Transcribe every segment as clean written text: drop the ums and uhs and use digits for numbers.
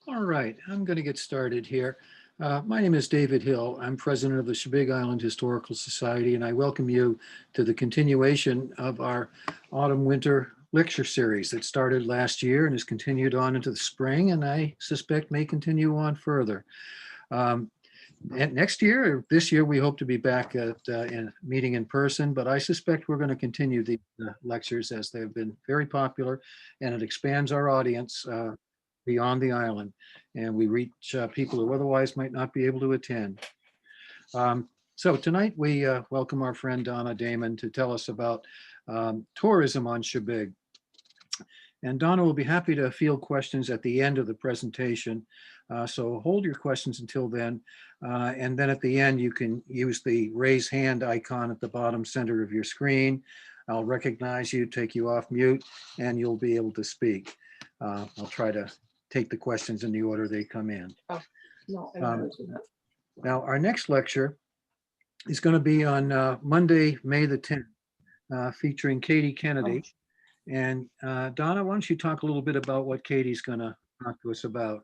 All right, I'm going to get started here. My name is David Hill. I'm president of the Chebeague Island Historical Society, and I welcome you to the continuation of our autumn-winter lecture series that started last year and has continued on into the spring, and I suspect may continue on further. Um, and next year, or this year, we hope to be back at meeting in person, but I suspect we're going to continue the lectures as they've been very popular, and it expands our audience beyond the island, and we reach people who otherwise might not be able to attend. So tonight we welcome our friend Donna Damon to tell us about tourism on Chebeague. And Donna will be happy to field questions at the end of the presentation. So hold your questions until then. And then at the end, you can use the raise hand icon at the bottom center of your screen. I'll recognize you, take you off mute, and you'll be able to speak. I'll try to take the questions in the order they come in. Oh, no, Now, our next lecture is going to be on Monday, May the 10th, featuring Katie Kennedy. And Donna, why don't you talk a little bit about what Katie's going to talk to us about?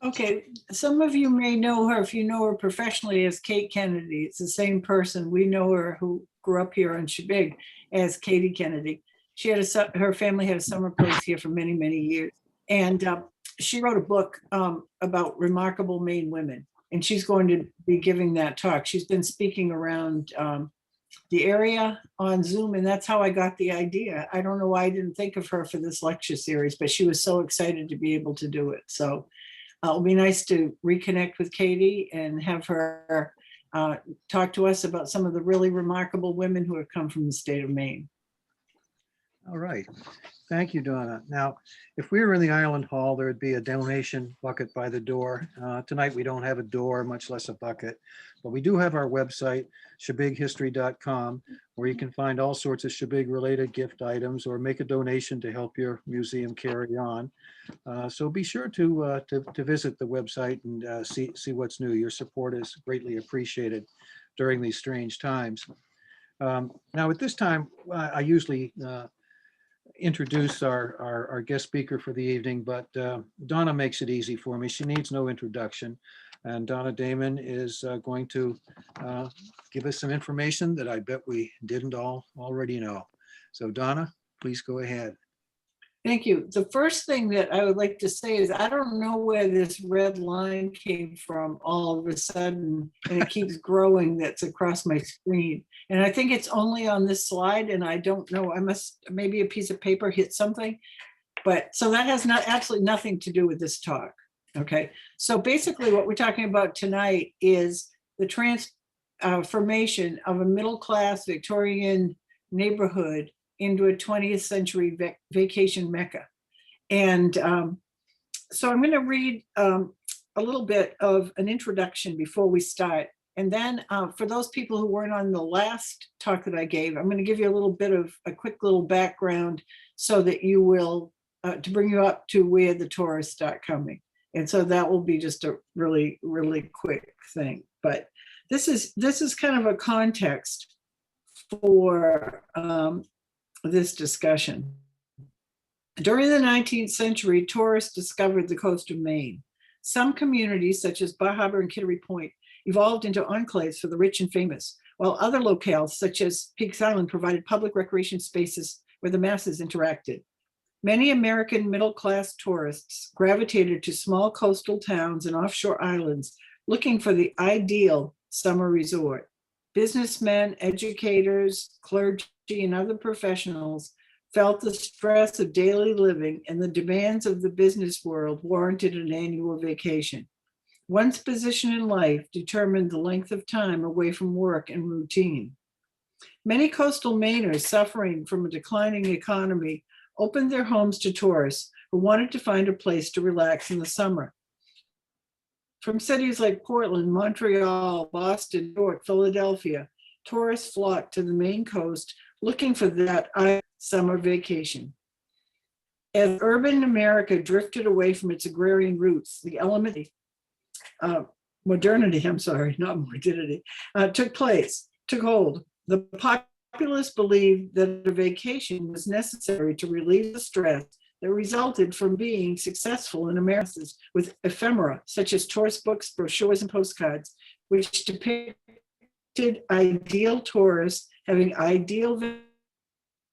Okay, some of you may know her if you know her professionally as Kate Kennedy. It's the same person. We know her who grew up here on Chebeague as Katie Kennedy. She had her family had a summer place here for many, many years. And she wrote a book about remarkable Maine women. And she's going to be giving that talk. She's been speaking around the area on Zoom, and that's how I got the idea. I don't know why I didn't think of her for this lecture series, but she was so excited to be able to do it. So it'll be nice to reconnect with Katie and have her talk to us about some of the really remarkable women who have come from the state of Maine. All right. Thank you, Donna. Now, if we were in the Island Hall, there would be a donation bucket by the door. Tonight, we don't have a door, much less a bucket, but we do have our website, chebeaguehistory.com, where you can find all sorts of Chebeague-related gift items or make a donation to help your museum carry on. So be sure to visit the website and see what's new. Your support is greatly appreciated during these strange times. Now, at this time, I usually introduce our guest speaker for the evening, but Donna makes it easy for me. She needs no introduction. And Donna Damon is going to give us some information that I bet we didn't all already know. So Donna, please go ahead. Thank you. The first thing that I would like to say is I don't know where this red line came from all of a sudden, and it keeps growing that's across my screen. And I think it's only on this slide, and I don't know, maybe a piece of paper hit something. But so that has absolutely nothing to do with this talk. Okay. So basically what we're talking about tonight is the transformation of a middle-class Victorian neighborhood into a 20th century vacation mecca. And so I'm going to read a little bit of an introduction before we start. And then for those people who weren't on the last talk that I gave, I'm going to give you a little bit of a quick little background so that you will, to bring you up to where the tourists start coming. And so that will be just a really, really quick thing. But this is kind of a context for this discussion. During the 19th century, tourists discovered the coast of Maine. Some communities, such as Bar Harbor and Kittery Point, evolved into enclaves for the rich and famous, while other locales, such as Peaks Island, provided public recreation spaces where the masses interacted. Many American middle-class tourists gravitated to small coastal towns and offshore islands looking for the ideal summer resort. Businessmen, educators, clergy, and other professionals felt the stress of daily living and the demands of the business world warranted an annual vacation. One's position in life determined the length of time away from work and routine. Many coastal Mainers suffering from a declining economy opened their homes to tourists who wanted to find a place to relax in the summer. From cities like Portland, Montreal, Boston, New York, Philadelphia, tourists flocked to the Maine coast looking for that summer vacation. As urban America drifted away from its agrarian roots, the element modernity, took hold. The populace believed that a vacation was necessary to relieve the stress that resulted from being successful in Americas with ephemera, such as tourist books, brochures, and postcards, which depicted ideal tourists having ideal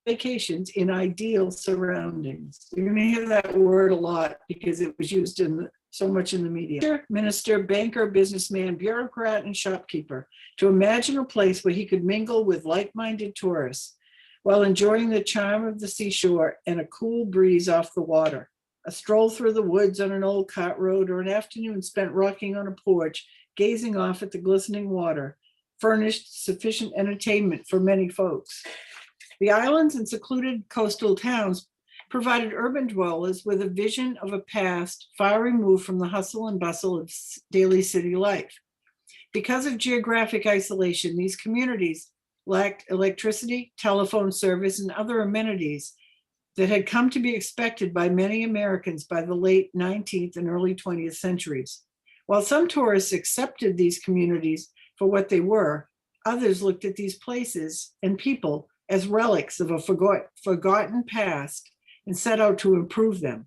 vacations in ideal surroundings. You're going to hear that word a lot because it was used so much in the media. Minister, banker, businessman, bureaucrat, and shopkeeper to imagine a place where he could mingle with like-minded tourists while enjoying the charm of the seashore and a cool breeze off the water. A stroll through the woods on an old cart road or an afternoon spent rocking on a porch, gazing off at the glistening water, furnished sufficient entertainment for many folks. The islands and secluded coastal towns provided urban dwellers with a vision of a past far removed from the hustle and bustle of daily city life. Because of geographic isolation, these communities lacked electricity, telephone service, and other amenities that had come to be expected by many Americans by the late 19th and early 20th centuries. While some tourists accepted these communities for what they were, others looked at these places and people as relics of a forgotten past and set out to improve them.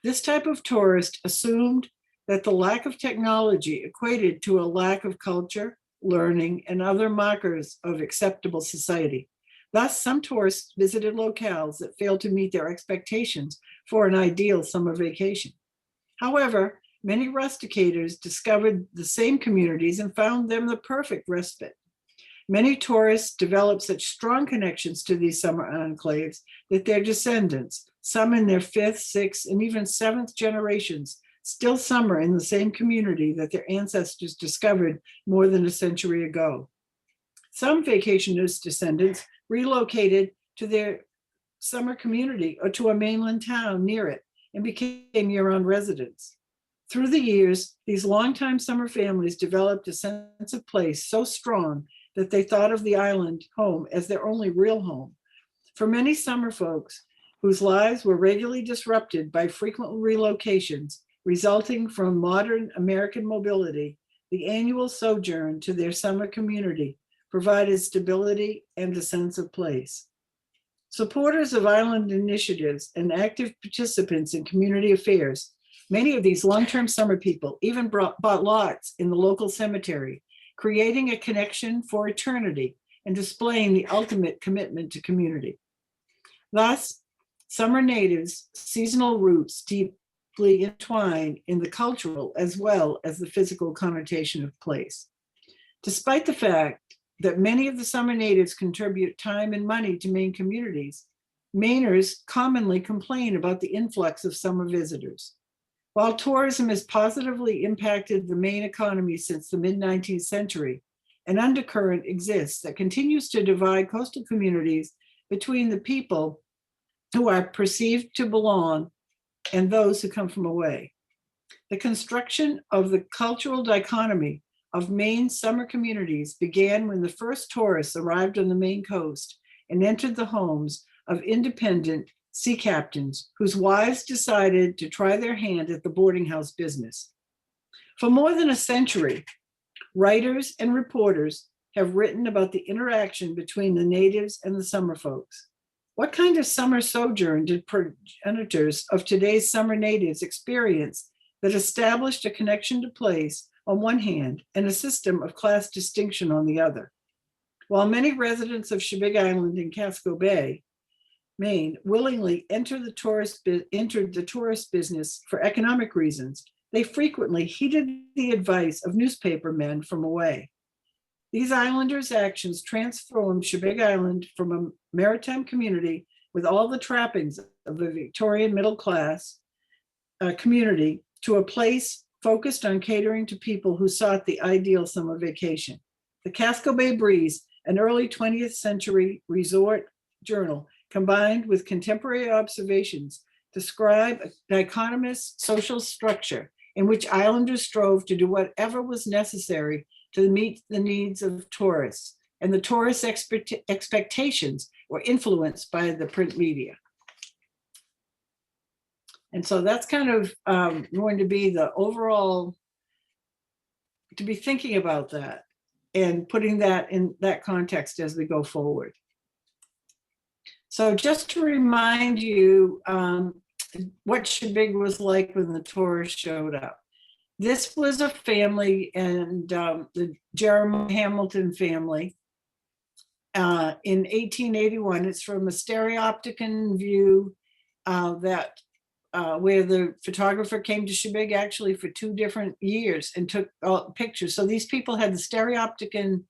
This type of tourist assumed that the lack of technology equated to a lack of culture, learning, and other markers of acceptable society. Thus, some tourists visited locales that failed to meet their expectations for an ideal summer vacation. However, many rusticators discovered the same communities and found them the perfect respite. Many tourists developed such strong connections to these summer enclaves that their descendants, some in their fifth, sixth, and even seventh generations, still summer in the same community that their ancestors discovered more than a century ago. Some vacationers' descendants relocated to their summer community or to a mainland town near it and became year-round residents. Through the years, these longtime summer families developed a sense of place so strong that they thought of the island home as their only real home. For many summer folks whose lives were regularly disrupted by frequent relocations resulting from modern American mobility, the annual sojourn to their summer community provided stability and a sense of place. Supporters of island initiatives and active participants in community affairs, many of these long-term summer people even bought lots in the local cemetery, creating a connection for eternity and displaying the ultimate commitment to community. Thus, summer natives' seasonal roots deeply entwined in the cultural as well as the physical connotation of place. Despite the fact that many of the summer natives contribute time and money to Maine communities, Mainers commonly complain about the influx of summer visitors. While tourism has positively impacted the Maine economy since the mid-19th century, an undercurrent exists that continues to divide coastal communities between the people who are perceived to belong and those who come from away. The construction of the cultural dichotomy of Maine summer communities began when the first tourists arrived on the Maine coast and entered the homes of independent sea captains whose wives decided to try their hand at the boarding house business. For more than a century, writers and reporters have written about the interaction between the natives and the summer folks. What kind of summer sojourn did progenitors of today's summer natives experience that established a connection to place on one hand and a system of class distinction on the other? While many residents of Chebeague Island in Casco Bay, Maine, willingly entered the tourist business for economic reasons, they frequently heeded the advice of newspaper men from away. These islanders' actions transformed Chebeague Island from a maritime community with all the trappings of a Victorian middle class community to a place focused on catering to people who sought the ideal summer vacation. The Casco Bay Breeze, an early 20th century resort journal, combined with contemporary observations, describe a dichotomous social structure in which islanders strove to do whatever was necessary to meet the needs of tourists, and the tourists' expectations were influenced by the print media. And so that's kind of going to be the overall, to be thinking about that and putting that in that context as we go forward. So just to remind you, what Chebeague was like when the tourists showed up. This was a family, and the Jeremiah Hamilton family. In 1881, it's from a stereopticon view that where the photographer came to Chebeague actually for 2 different years and took pictures. So these people had the stereopticon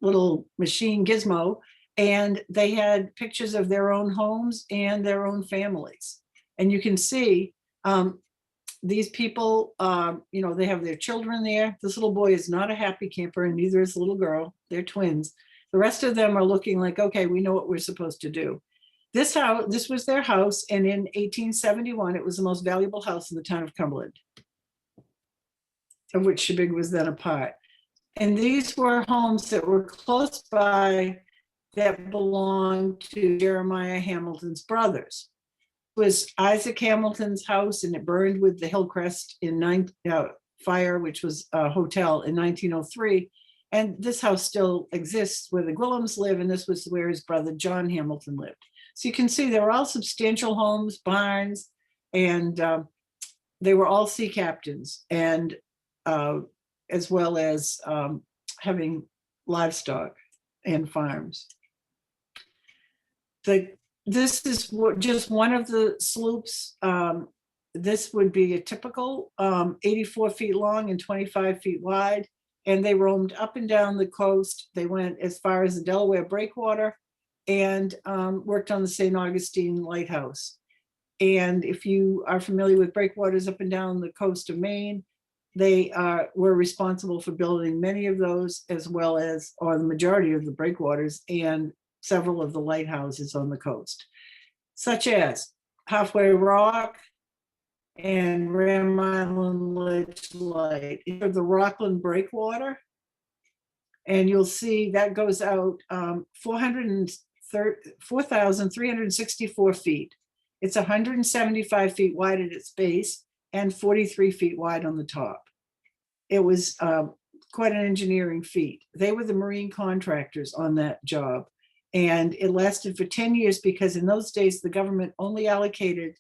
little machine gizmo, and they had pictures of their own homes and their own families. And you can see these people, you know, they have their children there. This little boy is not a happy camper, and neither is the little girl. They're twins. The rest of them are looking like, okay, we know what we're supposed to do. This house, this was their house, and in 1871, it was the most valuable house in the town of Cumberland, of which Chebeague was then a part. And these were homes that were close by that belonged to Jeremiah Hamilton's brothers. It was Isaac Hamilton's house, and it burned with the Hillcrest in fire, which was a hotel, in 1903. And this house still exists where the Gwillams live, and this was where his brother John Hamilton lived. So you can see they were all substantial homes, barns, and they were all sea captains, and as well as having livestock and farms. This is just one of the sloops. This would be a typical 84 feet long and 25 feet wide. And they roamed up and down the coast. They went as far as the Delaware breakwater and worked on the St. Augustine Lighthouse. And if you are familiar with breakwaters up and down the coast of Maine, they were responsible for building many of those, as well as, or the majority of the breakwaters and several of the lighthouses on the coast, such as Halfway Rock and Ram Island Ledge Light. The Rockland Breakwater, and you'll see that goes out 4,364 feet. It's 175 feet wide at its base and 43 feet wide on the top. It was quite an engineering feat. They were the marine contractors on that job, and it lasted for 10 years because in those days the government only allocated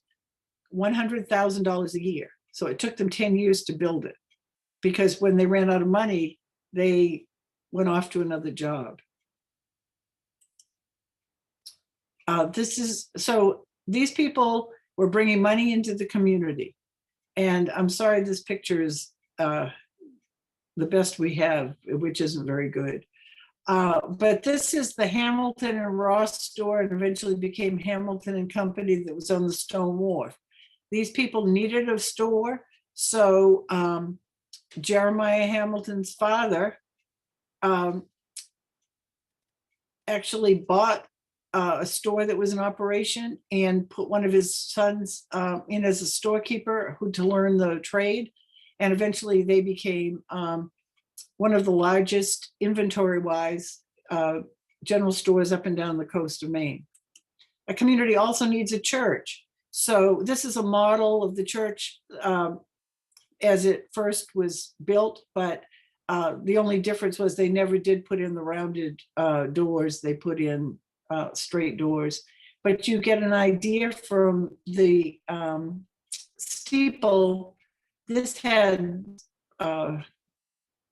$100,000 a year. So it took them 10 years to build it, because when they ran out of money, they went off to another job. So these people were bringing money into the community. And I'm sorry, this picture is the best we have, which isn't very good. But this is the Hamilton and Ross store, and eventually became Hamilton and Company, that was on the Stone Wharf. These people needed a store, so Jeremiah Hamilton's father actually bought a store that was in operation and put one of his sons in as a storekeeper to learn the trade. And eventually they became one of the largest inventory-wise general stores up and down the coast of Maine. A community also needs a church. So this is a model of the church as it first was built, but the only difference was they never did put in the rounded doors. They put in straight doors. But you get an idea from the steeple. This had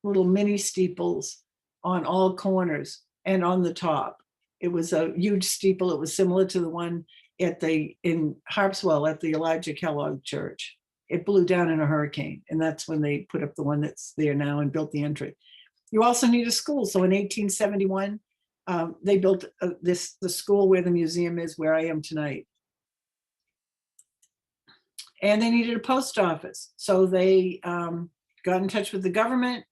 little mini steeples on all corners and on the top. It was a huge steeple. It was similar to the one in Harpswell at the Elijah Kellogg Church. It blew down in a hurricane, and that's when they put up the one that's there now and built the entry. You also need a school. So in 1871, they built the school where the museum is, where I am tonight. And they needed a post office. So they got in touch with the government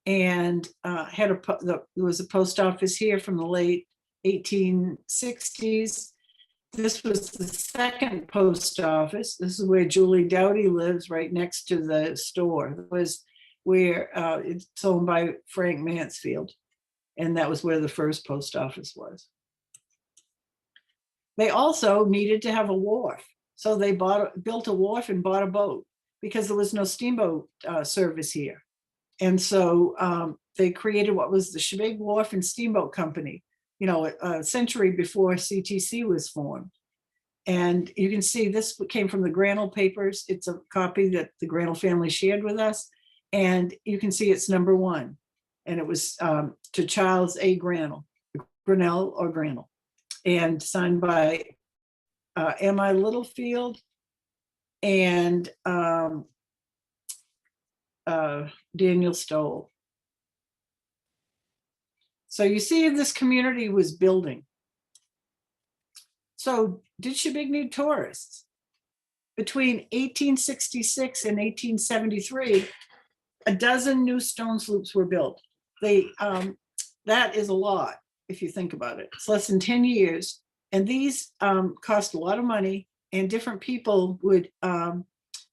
and there was a post office here from the late 1860s. This was the second post office. This is where Julie Dowdy lives, right next to the store. It was where it's owned by Frank Mansfield. And that was where the first post office was. They also needed to have a wharf. So they built a wharf and bought a boat, because there was no steamboat service here. And so they created what was the Chebeague Wharf and Steamboat Company, you know, a century before CTC was formed. And you can see this came from the Granell papers. It's a copy that the Granell family shared with us. And you can see it's number 1. And it was to Charles A. Granell or Granell, and signed by M.I. Littlefield and Daniel Stoll. So you see this community was building. So did Chebeague need tourists? Between 1866 and 1873, a dozen new stone sloops were built. That is a lot if you think about it. It's less than 10 years. And these cost a lot of money, and different people would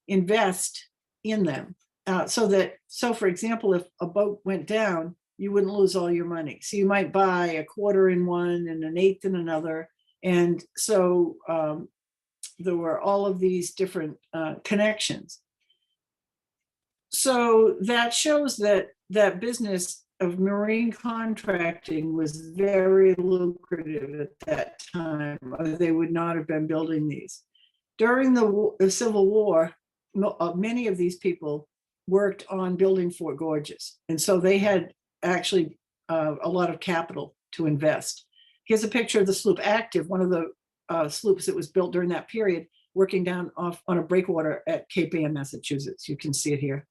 invest in them. So for example, if a boat went down, you wouldn't lose all your money. So you might buy a quarter in one and an eighth in another. And so there were all of these different connections. So that shows that that business of marine contracting was very lucrative at that time, or they would not have been building these. During the Civil War, many of these people worked on building Fort Gorges. And so they had actually a lot of capital to invest. Here's a picture of the sloop Active, one of the sloops that was built during that period, working down off on a breakwater at Cape Ann, Massachusetts. You can see it here.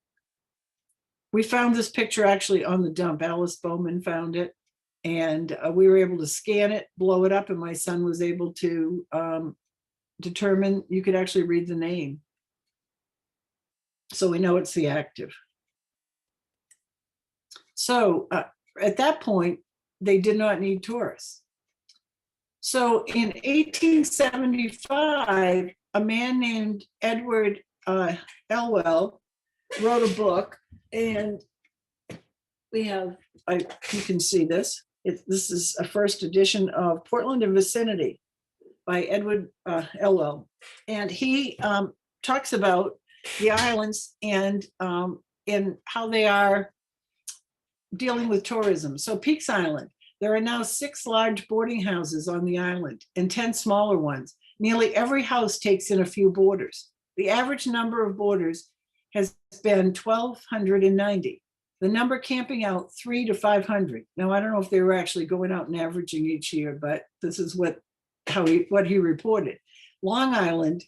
We found this picture actually on the dump. Alice Bowman found it, and we were able to scan it, blow it up, and my son was able to determine, you could actually read the name. So we know it's the Active. So at that point, they did not need tourists. So in 1875, a man named Edward Elwell wrote a book, and we have, you can see this. This is a first edition of Portland and Vicinity by Edward Elwell. And he talks about the islands and how they are dealing with tourism. So Peaks Island, there are now 6 large boarding houses on the island and 10 smaller ones. Nearly every house takes in a few boarders. The average number of boarders has been 1,290. The number camping out 300 to 500. Now, I don't know if they were actually going out and averaging each year, but this is what he reported. Long Island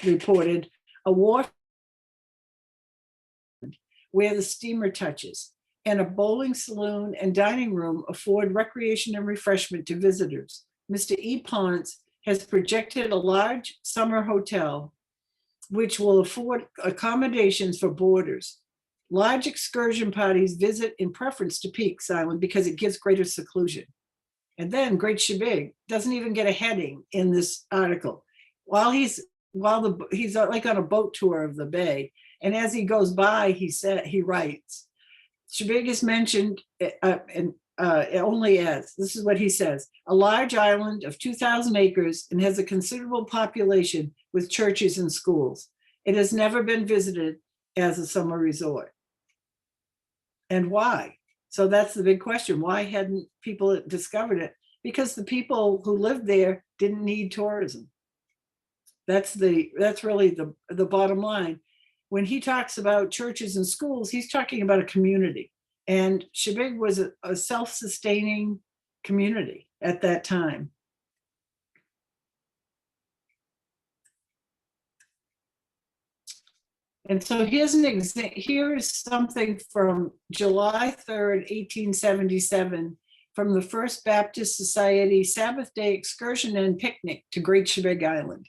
reported a wharf where the steamer touches, and a bowling saloon and dining room afford recreation and refreshment to visitors. Mr. E. Ponce has projected a large summer hotel which will afford accommodations for boarders. Large excursion parties visit in preference to Peaks Island because it gives greater seclusion. And then Great Chebeague doesn't even get a heading in this article. While he's like on a boat tour of the bay, and as he goes by, he writes, Chebeague is mentioned only as, this is what he says, a large island of 2,000 acres and has a considerable population with churches and schools. It has never been visited as a summer resort. And why? So that's the big question. Why hadn't people discovered it? Because the people who lived there didn't need tourism. That's really the bottom line. When he talks about churches and schools, he's talking about a community. And Chebeague was a self-sustaining community at that time. And so here's an example. Here's something from July 3rd, 1877, from the First Baptist Society Sabbath Day excursion and picnic to Great Chebeague Island.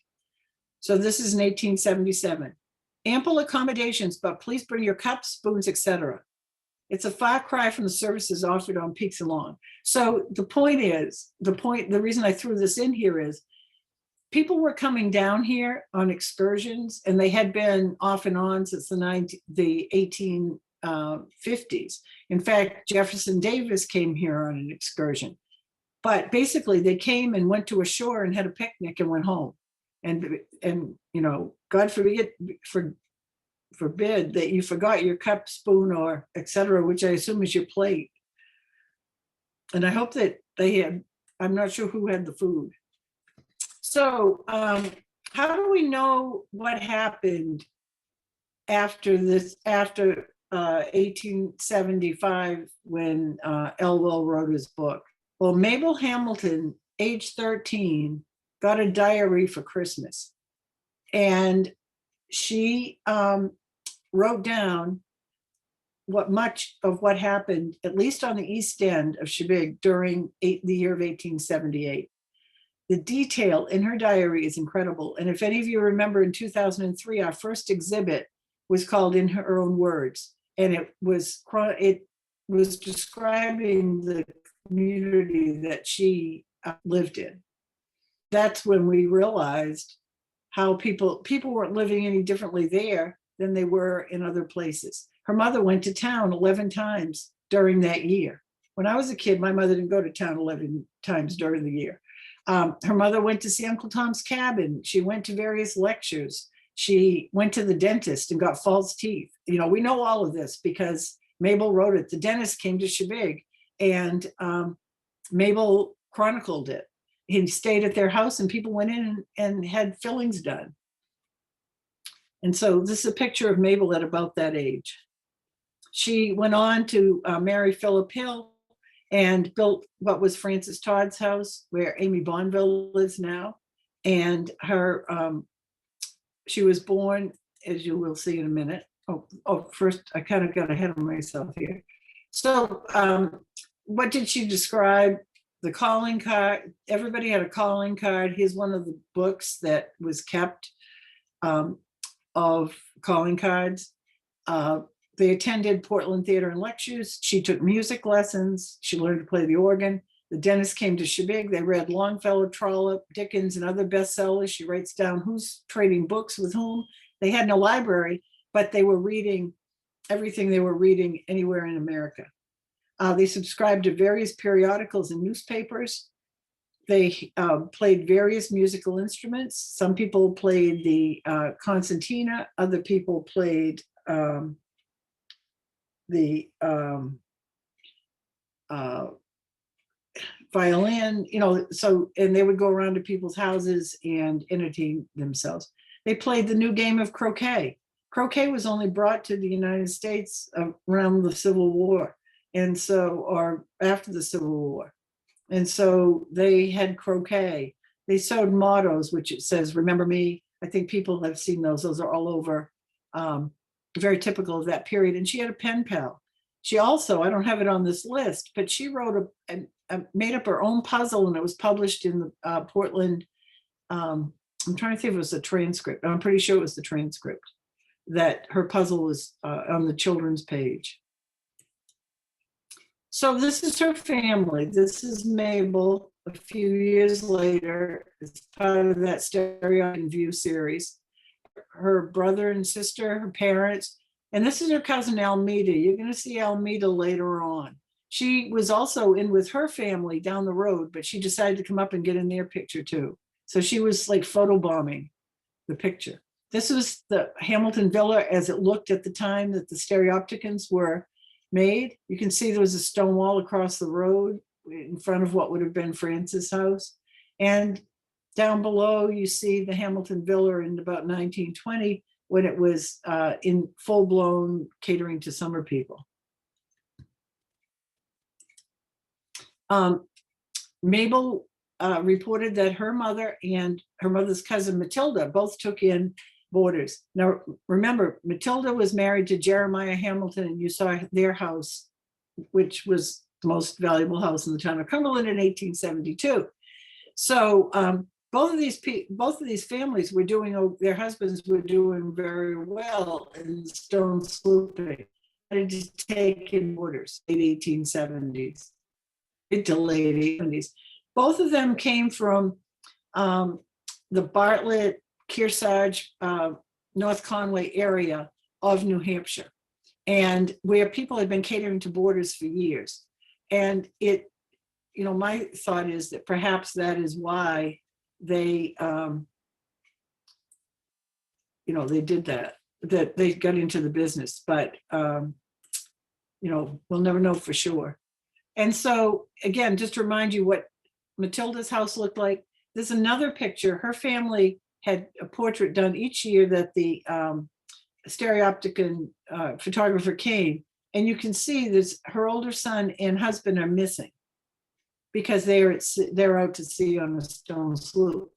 So this is in 1877. Ample accommodations, but please bring your cups, spoons, etc. It's a far cry from the services offered on Peaks and Long. So the reason I threw this in here is people were coming down here on excursions, and they had been off and on since the 1850s. In fact, Jefferson Davis came here on an excursion. But basically, they came and went to a shore and had a picnic and went home. And you know, God forbid that you forgot your cup, spoon, or etc., which I assume is your plate. And I hope that they had, I'm not sure who had the food. So how do we know what happened after this, after 1875, when Elwell wrote his book? Well, Mabel Hamilton, age 13, got a diary for Christmas. And she wrote down much of what happened, at least on the East End of Chebeague, during the year of 1878. The detail in her diary is incredible. And if any of you remember, in 2003, our first exhibit was called In Her Own Words. And it was describing the community that she lived in. That's when we realized how people weren't living any differently there than they were in other places. Her mother went to town 11 times during that year. When I was a kid, my mother didn't go to town 11 times during the year. Her mother went to see Uncle Tom's Cabin. She went to various lectures. She went to the dentist and got false teeth. You know, we know all of this because Mabel wrote it. The dentist came to Chebeague, and Mabel chronicled it. He stayed at their house and people went in and had fillings done. And so this is a picture of Mabel at about that age. She went on to marry Philip Hill and built what was Francis Todd's house, where Amy Bonville lives now. And her, she was born, as you will see in a minute. First, I kind of got ahead of myself here. So what did she describe? The calling card, everybody had a calling card. Here's one of the books that was kept of calling cards. They attended Portland Theater and Lectures. She took music lessons. She learned to play the organ. The dentist came to Chebeague. They read Longfellow, Trollope, Dickens, and other bestsellers. She writes down who's trading books with whom. They had no library, but they were reading everything they were reading anywhere in America. They subscribed to various periodicals and newspapers. They played various musical instruments. Some people played the concertina. Other people played the violin, you know, so, and they would go around to people's houses and entertain themselves. They played the new game of croquet. Croquet was only brought to the United States around the Civil War. And so, or after the Civil War. And so they had croquet. They sewed mottos, which it says, remember me. I think people have seen those. Those are all over, very typical of that period. And she had a pen pal. She also, I don't have it on this list, but she wrote made up her own puzzle, and it was published in the Portland. I'm trying to think if it was a transcript. I'm pretty sure it was the transcript that her puzzle was on the children's page. So this is her family. This is Mabel a few years later as part of that Stereo in View series. Her brother and sister, her parents, and this is her cousin Almeda. You're going to see Almeda later on. She was also in with her family down the road, but she decided to come up and get in their picture too. So she was like photobombing the picture. This was the Hamilton Villa as it looked at the time that the stereopticons were made. You can see there was a stone wall across the road in front of what would have been Francis' house. And down below, you see the Hamilton Villa in about 1920 when it was in full-blown catering to summer people. Mabel reported that her mother and her mother's cousin Matilda both took in boarders. Now, remember, Matilda was married to Jeremiah Hamilton, and you saw their house, which was the most valuable house in the town of Cumberland in 1872. So both of these families were doing, their husbands were doing very well in stone slooping. They just take in boarders, late 1870s, mid to late 80s. Both of them came from the Bartlett, Kearsarge, North Conway area of New Hampshire, and where people had been catering to boarders for years. And it, you know, my thought is that perhaps that is why they, you know, they did that they got into the business, but, you know, we'll never know for sure. And so, again, just to remind you what Matilda's house looked like, there's another picture. Her family had a portrait done each year that the stereopticon photographer came, and you can see this, her older son and husband are missing because they're out to sea on a stone sloop.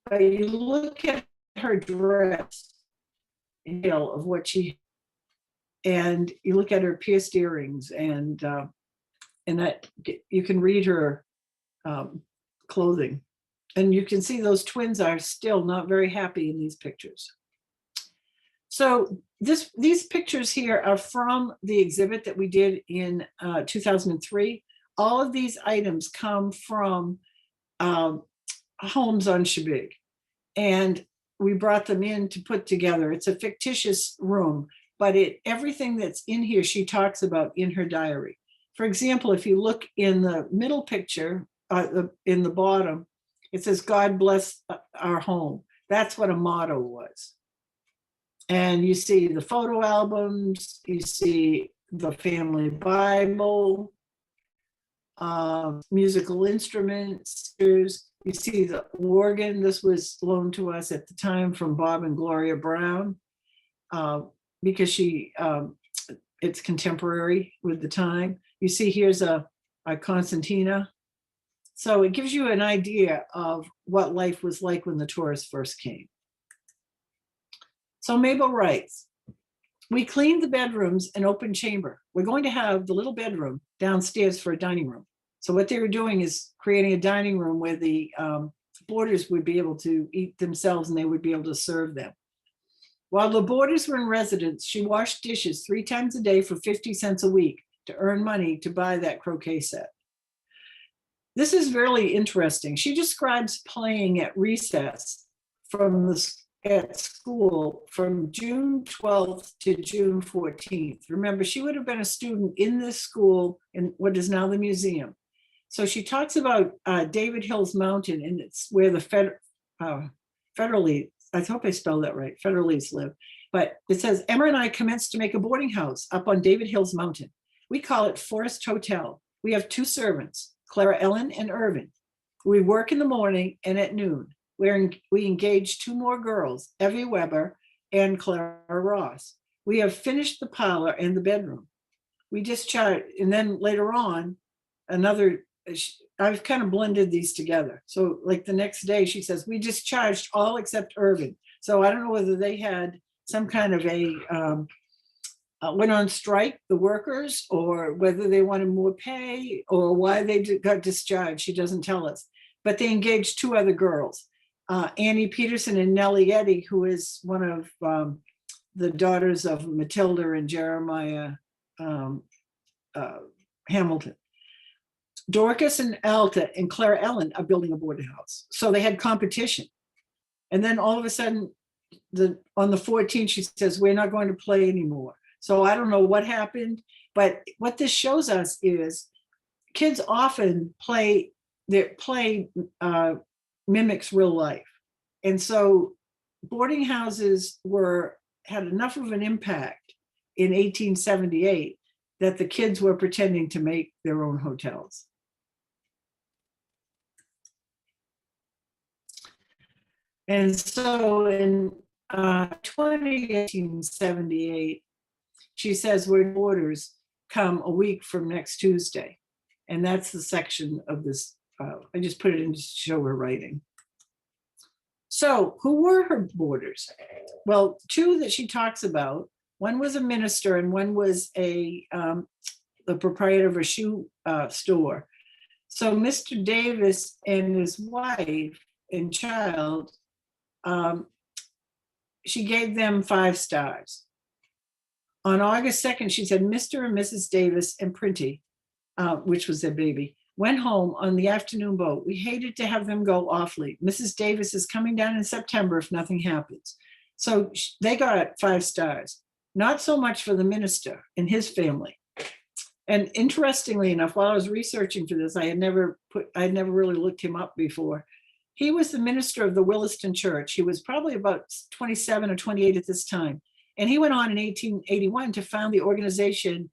But you look at her dress, of what she, and you look at her pierced earrings, and that you can read her clothing, and you can see those twins are still not very happy in these pictures. So these pictures here are from the exhibit that we did in 2003. All of these items come from homes on Chebeague, and we brought them in to put together. It's a fictitious room, but everything that's in here she talks about in her diary. For example, if you look in the middle picture, in the bottom, it says, "God bless our home." That's what a motto was. And you see the photo albums, you see the family Bible, musical instruments. You see the organ. This was loaned to us at the time from Bob and Gloria Brown, because it's contemporary with the time. You see here's a concertina. So it gives you an idea of what life was like when the tourists first came. So Mabel writes, "We cleaned the bedrooms and open chamber. We're going to have the little bedroom downstairs for a dining room." So what they were doing is creating a dining room where the boarders would be able to eat themselves and they would be able to serve them. While the boarders were in residence, she washed dishes 3 times a day for 50 cents a week to earn money to buy that croquet set. This is really interesting. She describes playing at recess at school from June 12th to June 14th. Remember, she would have been a student in this school in what is now the museum. So she talks about David Hill's Mountain, and it's where the Federalese, I hope I spelled that right, Federalese live. But it says, "Emma and I commenced to make a boarding house up on David Hill's Mountain. We call it Forest Hotel. We have 2 servants, Clara Ellen and Irvin. We work in the morning and at noon. We engage 2 more girls, Evie Weber and Clara Ross. We have finished the parlor and the bedroom. We discharge," and then later on, I've kind of blended these together. So like the next day she says, "We discharged all except Irvin." So I don't know whether they had some kind of went on strike, the workers, or whether they wanted more pay, or why they got discharged. She doesn't tell us. But they engaged 2 other girls, Annie Peterson and Nellie Eddy, who is one of the daughters of Matilda and Jeremiah Hamilton. Dorcas and Alta and Clara Ellen are building a boarding house. So they had competition. And then all of a sudden, on the 14th, she says, "We're not going to play anymore." So I don't know what happened, but what this shows us is kids often mimics real life. And so boarding houses had enough of an impact in 1878 that the kids were pretending to make their own hotels. And so in 1878, she says, "We're boarders come a week from next Tuesday." And that's the section of this. I just put it in to show her writing. So who were her boarders? Well, 2 that she talks about. One was a minister and one was the proprietor of a shoe store. So Mr. Davis and his wife and child, she gave them 5 stars. On August 2nd, she said, "Mr. and Mrs. Davis and Printy," which was their baby, "went home on the afternoon boat. We hated to have them go awfully. Mrs. Davis is coming down in September if nothing happens." So they got 5 stars. Not so much for the minister and his family. And interestingly enough, while I was researching for this, I had never really looked him up before. He was the minister of the Williston Church. He was probably about 27 or 28 at this time. And he went on in 1881 to found the organization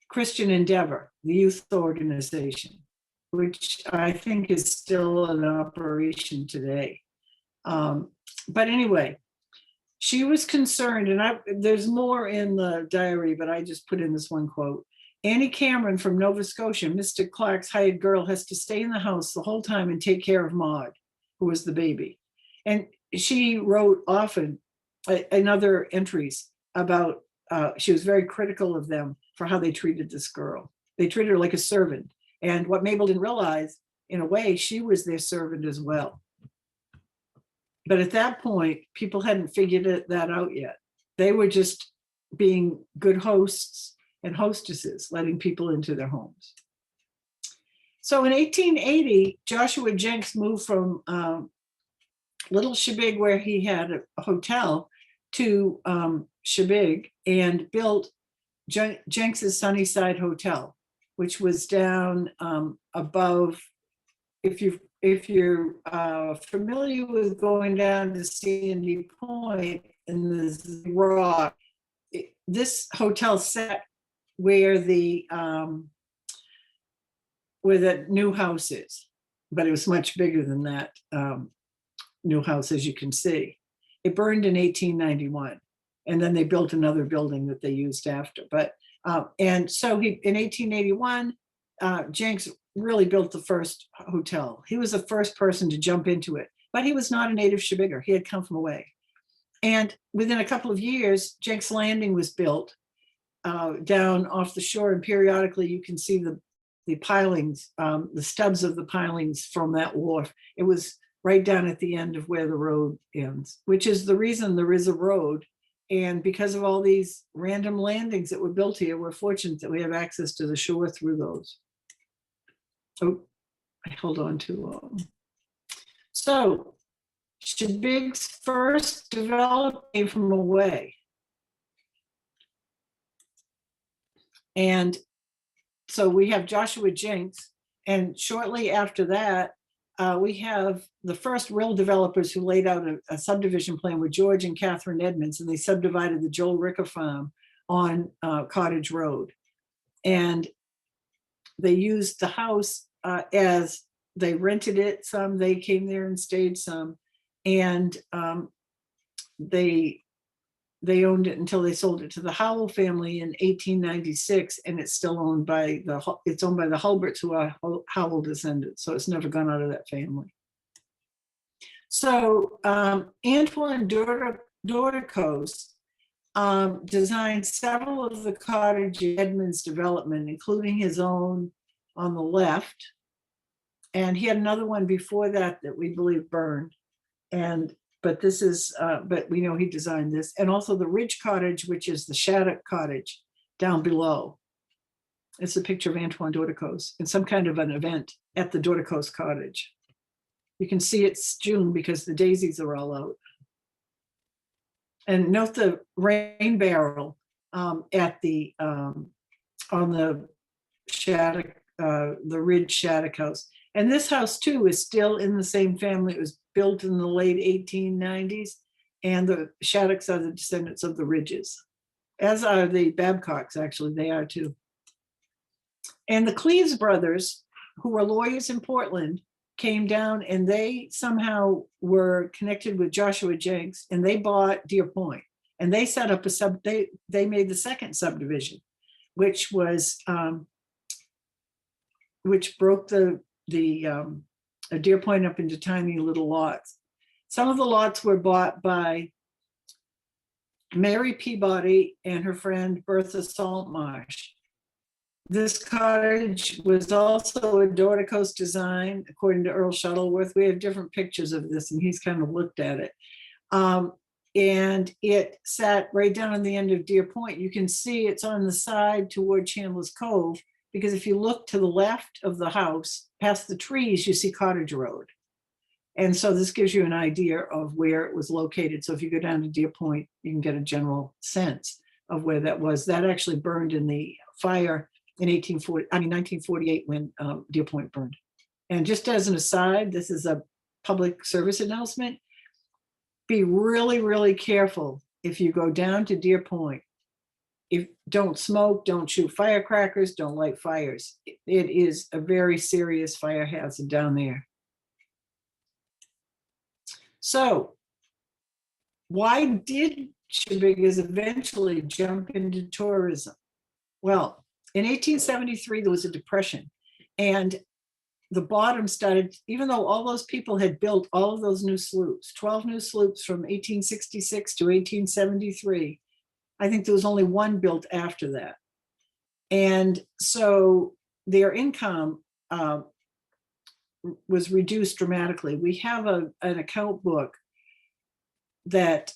Christian Endeavor, the youth organization, which I think is still in operation today. But anyway, she was concerned, and there's more in the diary, but I just put in this one quote. Annie Cameron from Nova Scotia, Mr. Clark's hired girl, has to stay in the house the whole time and take care of Maud, who was the baby. And she wrote often in other entries about, she was very critical of them for how they treated this girl. They treated her like a servant. And what Mabel didn't realize, in a way, she was their servant as well. But at that point, people hadn't figured that out yet. They were just being good hosts and hostesses, letting people into their homes. So in 1880, Joshua Jenks moved from Little Chebeague, where he had a hotel, to Chebeague, and built Jenks's Sunnyside Hotel, which was down above, if you're familiar with going down to Sandy Point and this rock, this hotel sat where the new house is, but it was much bigger than that new house, as you can see. It burned in 1891, and then they built another building that they used after. But and so in 1881, Jenks really built the first hotel. He was the first person to jump into it, but he was not a native Chebeaguer. He had come from away. And within a couple of years, Jenks Landing was built down off the shore, and periodically you can see the pilings, the stubs of the pilings from that wharf. It was right down at the end of where the road ends, which is the reason there is a road. And because of all these random landings that were built here, we're fortunate that we have access to the shore through those. Oh, I held on too long. So Chebeague's first development came from away. And so we have Joshua Jenks, and shortly after that, we have the first real developers who laid out a subdivision plan with George and Catherine Edmonds, and they subdivided the Joel Ricker farm on Cottage Road. And they used the house as they rented it some, they came there and stayed some, and they owned it until they sold it to the Howell family in 1896, and it's still owned by the Hulberts, who are Howell descendants. So it's never gone out of that family. So Antoine Dorticos designed several of the cottage Edmonds development, including his own on the left. And he had another one before that we believe burned. But this is, but we know he designed this. And also the Ridge Cottage, which is the Shattuck Cottage down below. It's a picture of Antoine Dorticos in some kind of an event at the Dorticos Cottage. You can see it's June because the daisies are all out. And note the rain barrel at the, on the Shattuck, the Ridge Shattuck house. And this house too is still in the same family. It was built in the late 1890s, and the Shattocks are the descendants of the Ridges, as are the Babcocks, actually, they are too. And the Cleves brothers, who were lawyers in Portland, came down, and they somehow were connected with Joshua Jenks, and they bought Deer Point, and they set up they made the second subdivision, which was, which broke the Deer Point up into tiny little lots. Some of the lots were bought by Mary Peabody and her friend Bertha Saltmarsh. This cottage was also a Dorticos design, according to Earl Shuttleworth. We have different pictures of this, and he's kind of looked at it. And it sat right down on the end of Deer Point. You can see it's on the side toward Chandler's Cove, because if you look to the left of the house, past the trees, you see Cottage Road. And so this gives you an idea of where it was located. So if you go down to Deer Point, you can get a general sense of where that was. That actually burned in the fire in 1948 when Deer Point burned. And just as an aside, this is a public service announcement. Be really, really careful if you go down to Deer Point. Don't smoke, don't shoot firecrackers, don't light fires. It is a very serious fire hazard down there. So why did Chebeague eventually jump into tourism? Well, in 1873, there was a depression, and the bottom started, even though all those people had built all of those new sloops, 12 new sloops from 1866 to 1873, I think there was only one built after that. And so their income was reduced dramatically. We have an account book that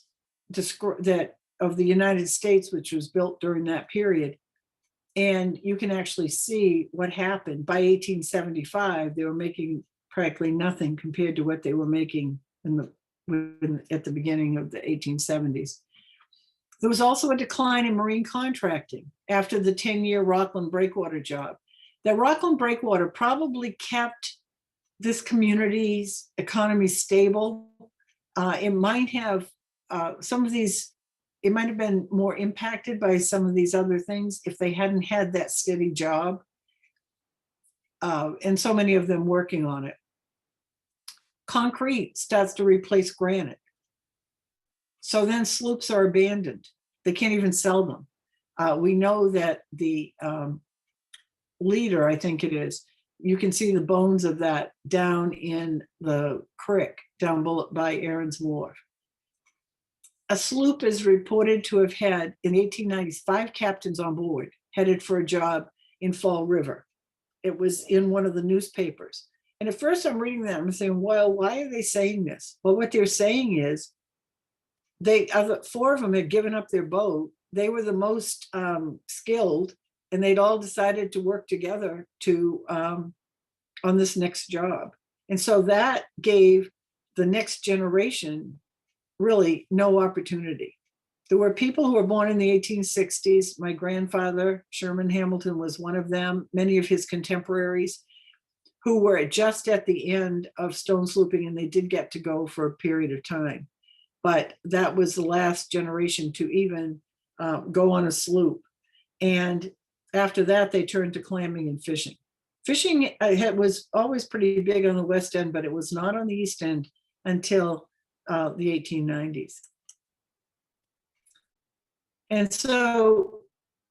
of the United States, which was built during that period. And you can actually see what happened. By 1875, they were making practically nothing compared to what they were making at the beginning of the 1870s. There was also a decline in marine contracting after the 10-year Rockland breakwater job. That Rockland breakwater probably kept this community's economy stable. It might have it might have been more impacted by some of these other things if they hadn't had that steady job, and so many of them working on it. Concrete starts to replace granite. So then sloops are abandoned. They can't even sell them. We know that the leader, I think it is, you can see the bones of that down in the creek, down by Aaron's Wharf. A sloop is reported to have had, in the 1890s, 5 captains on board, headed for a job in Fall River. It was in one of the newspapers. And at first I'm reading that, I'm saying, well, why are they saying this? Well, what they're saying is, 4 of them had given up their boat. They were the most skilled, and they'd all decided to work together on this next job. And so that gave the next generation really no opportunity. There were people who were born in the 1860s. My grandfather, Sherman Hamilton, was one of them. Many of his contemporaries who were just at the end of stone slooping, and they did get to go for a period of time. But that was the last generation to even go on a sloop. And after that, they turned to clamming and fishing. Fishing was always pretty big on the West End, but it was not on the East End until the 1890s. And so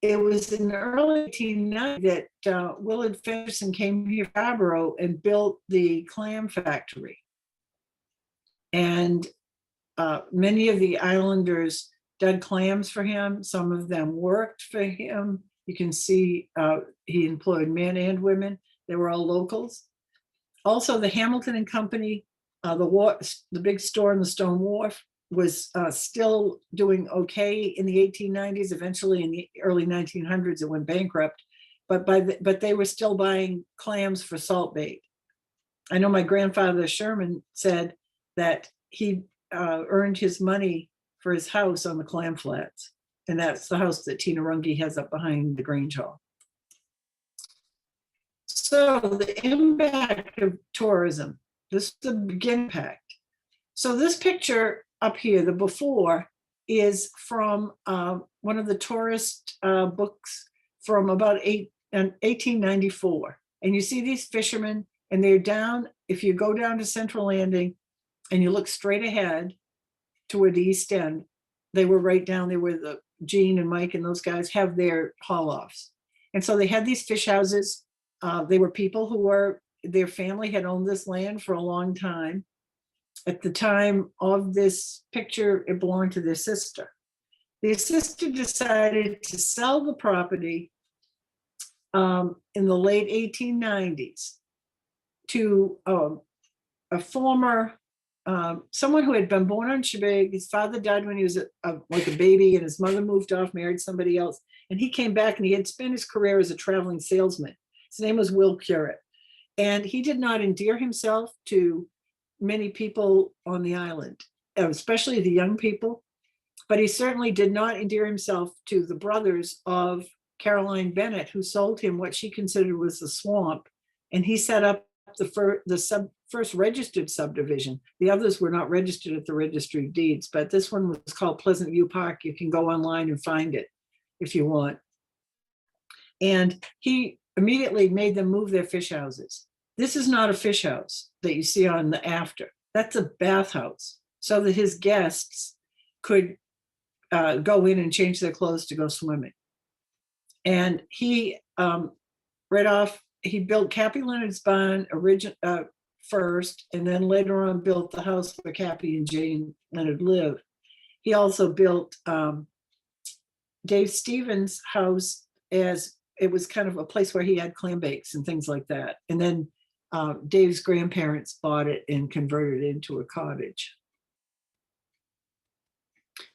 it was in the early 1890s that Willard Ferguson came here to Scarborough and built the clam factory. And many of the islanders dug clams for him. Some of them worked for him. You can see he employed men and women. They were all locals. Also, the Hamilton and Company, the big store in the Stone Wharf, was still doing okay in the 1890s. Eventually, in the early 1900s, it went bankrupt. But they were still buying clams for salt bait. I know my grandfather Sherman said that he earned his money for his house on the clam flats. And that's the house that Tina Runge has up behind the Grange Hall. So the impact of tourism, this is the beginning impact. So this picture up here, the before, is from one of the tourist books from about 1894. And you see these fishermen, and they're down, if you go down to Central Landing and you look straight ahead toward the East End, they were right down there where the Gene and Mike and those guys have their haul-offs. And so they had these fish houses. They were people who their family had owned this land for a long time. At the time of this picture, it belonged to their sister. Their sister decided to sell the property in the late 1890s to a former someone who had been born on Chebeague. His father died when he was like a baby, and his mother moved off, married somebody else. And he came back, and he had spent his career as a traveling salesman. His name was Will Curate. And he did not endear himself to many people on the island, especially the young people. But he certainly did not endear himself to the brothers of Caroline Bennett, who sold him what she considered was the swamp. And he set up the first registered subdivision. The others were not registered at the registry of deeds, but this one was called Pleasant View Park. You can go online and find it if you want. And he immediately made them move their fish houses. This is not a fish house that you see on the after. That's a bathhouse. so that his guests could go in and change their clothes to go swimming. And he he built Cappy Leonard's barn first, and then later on built the house where Cappy and Jane Leonard lived. He also built Dave Stevens' house, as it was kind of a place where he had clam bakes and things like that. And then Dave's grandparents bought it and converted it into a cottage.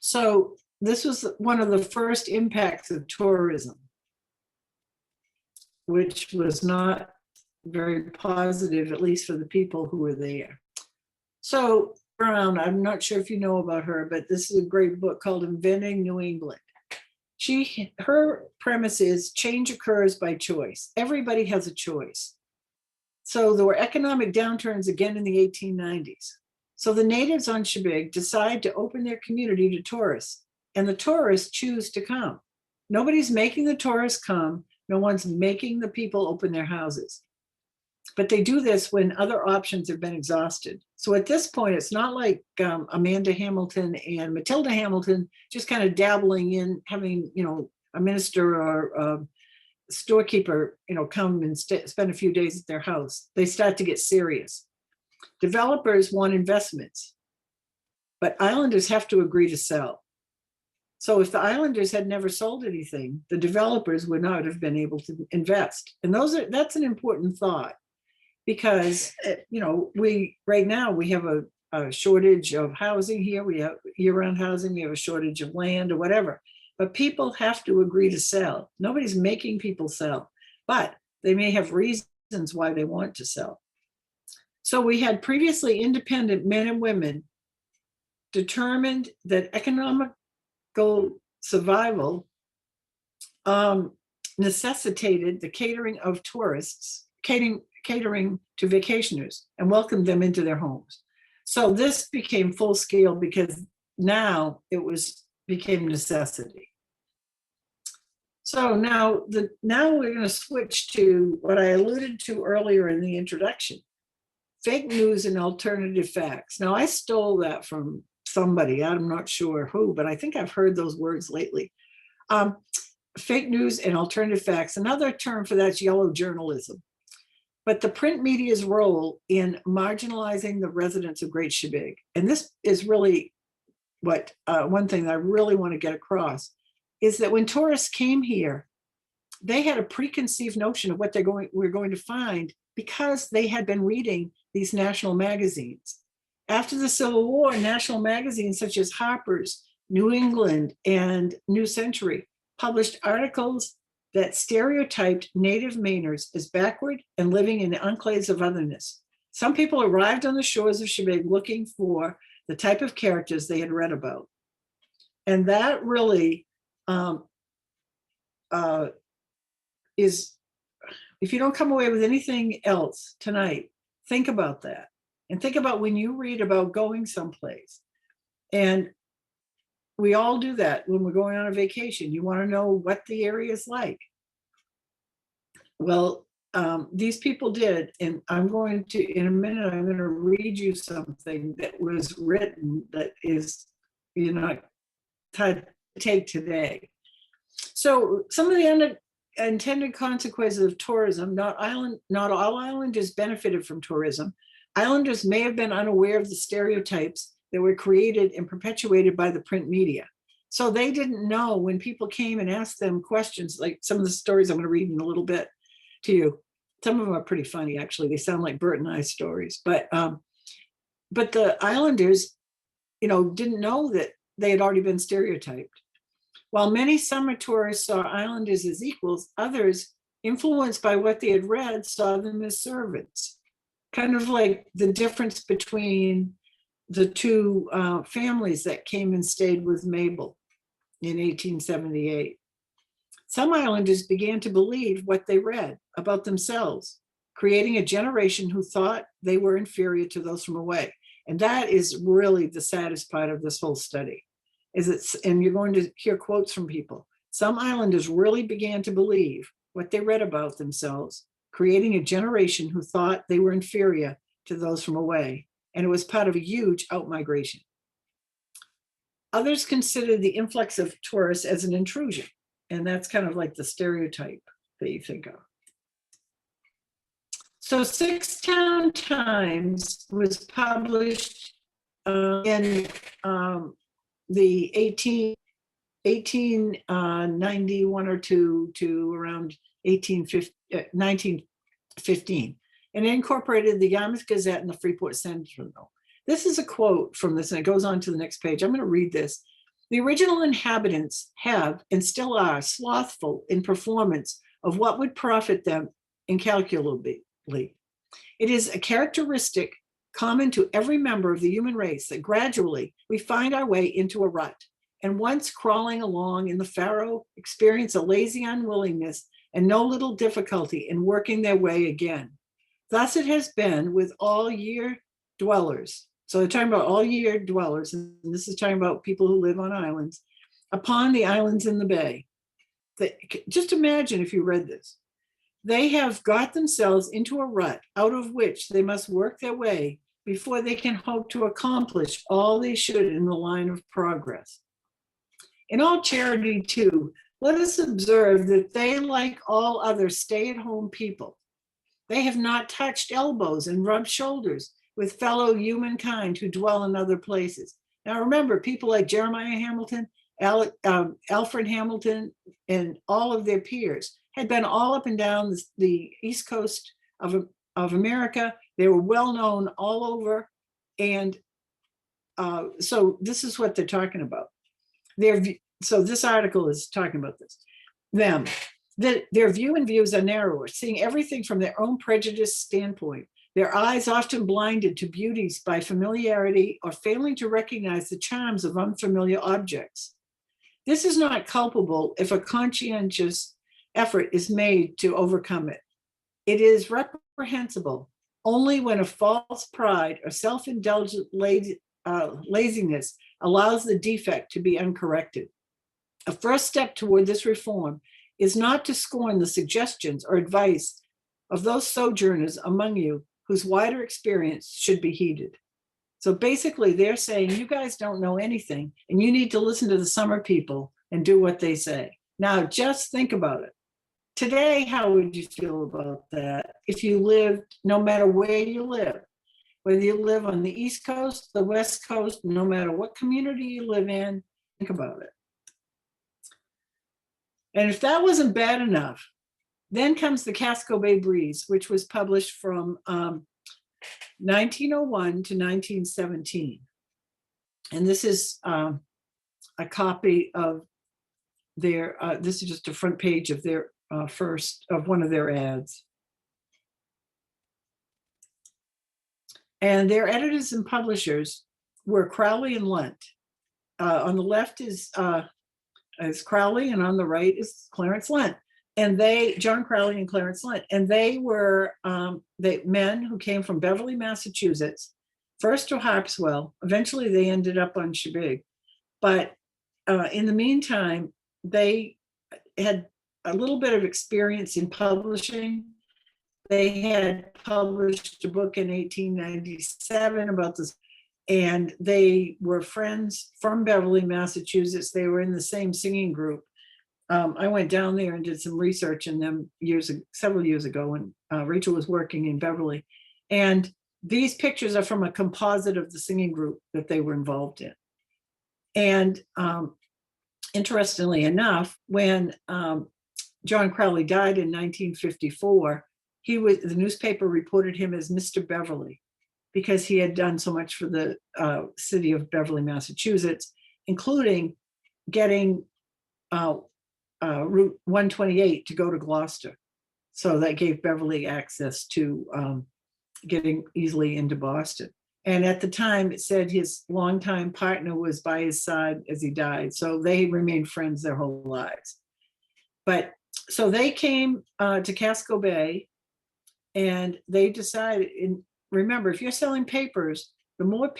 So this was one of the first impacts of tourism, which was not very positive, at least for the people who were there. So Brown, I'm not sure if you know about her, but this is a great book called Inventing New England. Her premise is change occurs by choice. Everybody has a choice. So there were economic downturns again in the 1890s. So the natives on Chebeague decide to open their community to tourists, and the tourists choose to come. Nobody's making the tourists come. No one's making the people open their houses. But they do this when other options have been exhausted. So at this point, it's not like Amanda Hamilton and Matilda Hamilton just kind of dabbling in having, a minister or a storekeeper, come and spend a few days at their house. They start to get serious. Developers want investments, but islanders have to agree to sell. So if the islanders had never sold anything, the developers would not have been able to invest. And that's an important thought, because right now we have a shortage of housing here. We have year-round housing. We have a shortage of land or whatever. But people have to agree to sell. Nobody's making people sell, but they may have reasons why they want to sell. So we had previously independent men and women determined that economical survival necessitated the catering of tourists, catering to vacationers, and welcomed them into their homes. So this became full scale because now it became necessity. So now we're going to switch to what I alluded to earlier in the introduction: fake news and alternative facts. Now I stole that from somebody, I'm not sure who, but I think I've heard those words lately. Fake news and alternative facts. Another term for that's yellow journalism. But the print media's role in marginalizing the residents of Great Chebeague, and this is really what one thing that I really want to get across, is that when tourists came here, they had a preconceived notion of what we're going to find, because they had been reading these national magazines. After the Civil War, national magazines such as Harper's, New England, and New Century published articles that stereotyped Native Mainers as backward and living in enclaves of otherness. Some people arrived on the shores of Chebeague looking for the type of characters they had read about. And that really is, if you don't come away with anything else tonight, think about that. And think about when you read about going someplace. And we all do that when we're going on a vacation. You want to know what the area is like. Well, these people did. And I'm going to, in a minute, I'm going to read you something that was written that is, not to take today. So some of the unintended consequences of tourism: not all islanders benefited from tourism. Islanders may have been unaware of the stereotypes that were created and perpetuated by the print media. So they didn't know when people came and asked them questions, like some of the stories I'm going to read in a little bit to you. Some of them are pretty funny, actually. They sound like Bert and I stories. But the islanders, didn't know that they had already been stereotyped. While many summer tourists saw islanders as equals, others, influenced by what they had read, saw them as servants. Kind of like the difference between the two families that came and stayed with Mabel in 1878. Some islanders began to believe what they read about themselves, creating a generation who thought they were inferior to those from away. And that is really the saddest part of this whole study. And you're going to hear quotes from people. Some islanders really began to believe what they read about themselves, creating a generation who thought they were inferior to those from away. And it was part of a huge outmigration. Others consider the influx of tourists as an intrusion. And that's kind of like the stereotype that you think of. So Six-Town Times was published in the 1891 or two to around 1915, and incorporated the Yarmouth Gazette and the Freeport Sentinel. This is a quote from this, and it goes on to the next page. I'm going to read this. The original inhabitants have and still are slothful in performance of what would profit them incalculably. It is a characteristic common to every member of the human race that gradually we find our way into a rut, and once crawling along in the furrow, experience a lazy unwillingness and no little difficulty in working their way again. Thus it has been with all year dwellers. So they're talking about all year dwellers, and this is talking about people who live on islands, upon the islands in the bay. Just imagine if you read this. They have got themselves into a rut out of which they must work their way before they can hope to accomplish all they should in the line of progress. In all charity, too, let us observe that they, like all other stay-at-home people, they have not touched elbows and rubbed shoulders with fellow humankind who dwell in other places. Now remember, people like Jeremiah Hamilton, Alfred Hamilton, and all of their peers had been all up and down the East Coast of America. They were well known all over. And so this is what they're talking about. So this article is talking about this. Their view and views are narrower, seeing everything from their own prejudiced standpoint. Their eyes often blinded to beauties by familiarity or failing to recognize the charms of unfamiliar objects. This is not culpable if a conscientious effort is made to overcome it. It is reprehensible only when a false pride or self-indulgent laziness allows the defect to be uncorrected. A first step toward this reform is not to scorn the suggestions or advice of those sojourners among you whose wider experience should be heeded. So basically they're saying, you guys don't know anything and you need to listen to the summer people and do what they say. Now just think about it. Today, how would you feel about that if you lived, no matter where you live, whether you live on the East Coast, the West Coast, no matter what community you live in, think about it. And if that wasn't bad enough, then comes the Casco Bay Breeze, which was published from 1901 to 1917. And this is a copy of their, this is just a front page of their one of their ads. And their editors and publishers were Crowley and Lunt. On the left is Crowley, and on the right is Clarence Lunt. And John Crowley and Clarence Lunt, and they were men who came from Beverly, Massachusetts, first to Harpswell. Eventually they ended up on Chebeague. But in the meantime, they had a little bit of experience in publishing. They had published a book in 1897 about this, and they were friends from Beverly, Massachusetts. They were in the same singing group. I went down there and did some research in them several years ago when Rachel was working in Beverly. And these pictures are from a composite of the singing group that they were involved in. And interestingly enough, when John Crowley died in 1954, the newspaper reported him as Mr. Beverly because he had done so much for the city of Beverly, Massachusetts, including getting Route 128 to go to Gloucester. So that gave Beverly access to getting easily into Boston. And at the time, it said his longtime partner was by his side as he died. So they remained friends their whole lives. But so they came to Casco Bay, and they decided, and remember, if you're selling papers, the more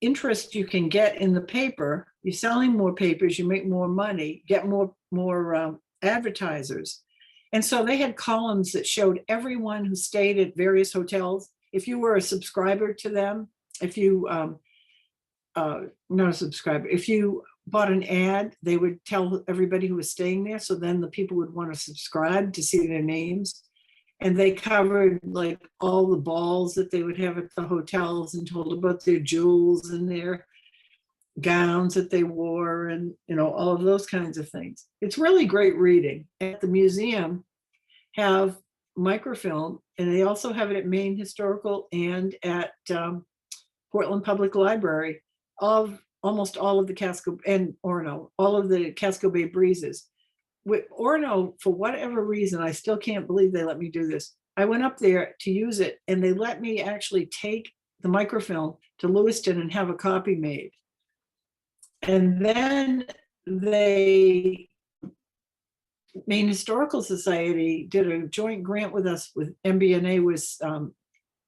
interest you can get in the paper, you're selling more papers, you make more money, get more advertisers. And so they had columns that showed everyone who stayed at various hotels. If you were a subscriber to them, if you not a subscriber, if you bought an ad, they would tell everybody who was staying there. So then the people would want to subscribe to see their names. And they covered like all the balls that they would have at the hotels and told about their jewels and their gowns that they wore and, you know, all of those kinds of things. It's really great reading. At the museum have microfilm, and they also have it at Maine Historical and at Portland Public Library of almost all of the Casco and Orono, all of the Casco Bay breezes. With Orono, for whatever reason, I still can't believe they let me do this. I went up there to use it, and they let me actually take the microfilm to Lewiston and have a copy made. And then they, Maine Historical Society did a joint grant with us. With MBNA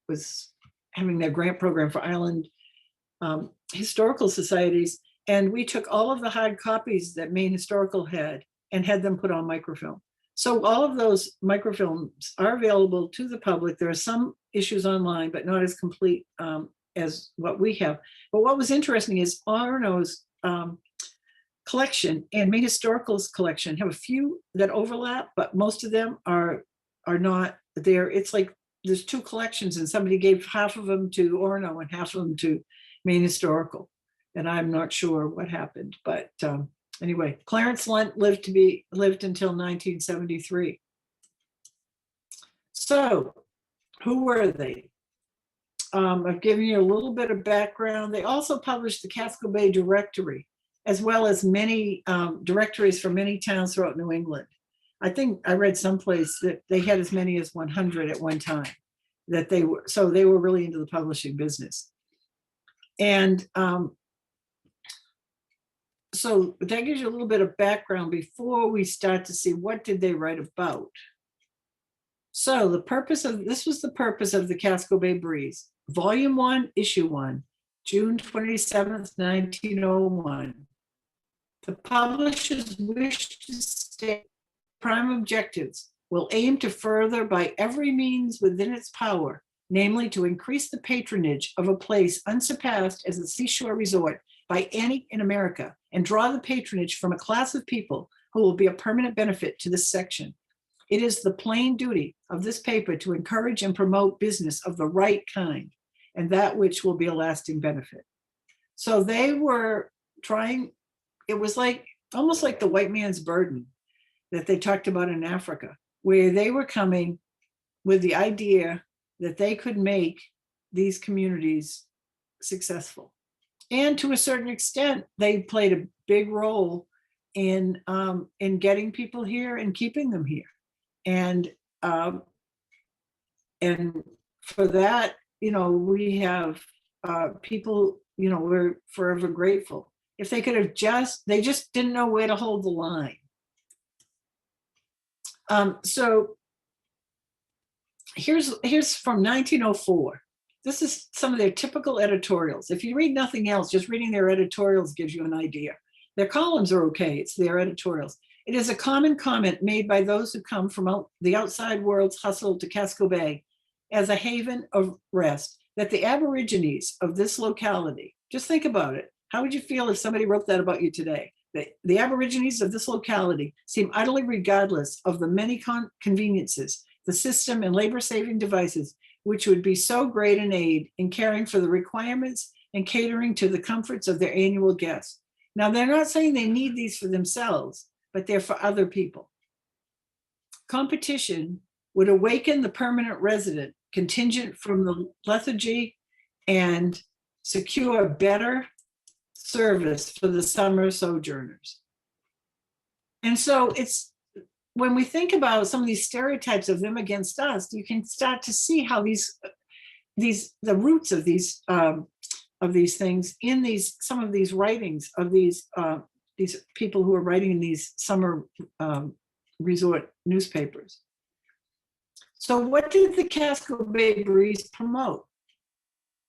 was having their grant program for island historical societies, and we took all of the hard copies that Maine Historical had and had them put on microfilm. So all of those microfilms are available to the public. There are some issues online, but not as complete as what we have. But what was interesting is Arno's collection and Maine Historical's collection have a few that overlap, but most of them are not there. It's like there's two collections, and somebody gave half of them to Orono and half of them to Maine Historical. And I'm not sure what happened, but anyway, Clarence Lunt lived until 1973. So who were they? I've given you a little bit of background. They also published the Casco Bay Directory, as well as many directories from many towns throughout New England. I think I read someplace that they had as many as 100 at one time, that they were really into the publishing business. And so that gives you a little bit of background before we start to see what did they write about. So this was the purpose of the Casco Bay Breeze, Volume 1, Issue 1, June 27th, 1901. The publishers wish to state prime objectives will aim to further by every means within its power, namely to increase the patronage of a place unsurpassed as a seashore resort by any in America, and draw the patronage from a class of people who will be a permanent benefit to this section. It is the plain duty of this paper to encourage and promote business of the right kind, and that which will be a lasting benefit. So they were trying, it was like almost like the white man's burden that they talked about in Africa, where they were coming with the idea that they could make these communities successful. And to a certain extent, they played a big role in getting people here and keeping them here. And for that, you know, we have people, you know, we're forever grateful. If they could have they just didn't know where to hold the line. So here's from 1904. This is some of their typical editorials. If you read nothing else, just reading their editorials gives you an idea. Their columns are okay, it's their editorials. It is a common comment made by those who come from the outside world's hustle to Casco Bay as a haven of rest, that the Aborigines of this locality, just think about it. How would you feel if somebody wrote that about you today? The Aborigines of this locality seem utterly regardless of the many conveniences, the system and labor-saving devices which would be so great an aid in caring for the requirements and catering to the comforts of their annual guests. Now, they're not saying they need these for themselves, but they're for other people. Competition would awaken the permanent resident contingent from the lethargy and secure better service for the summer sojourners. And so it's, when we think about some of these stereotypes of them against us, you can start to see how the roots of these things in some of these writings of these people who are writing in these summer resort newspapers. So what did the Casco Bay Breeze promote?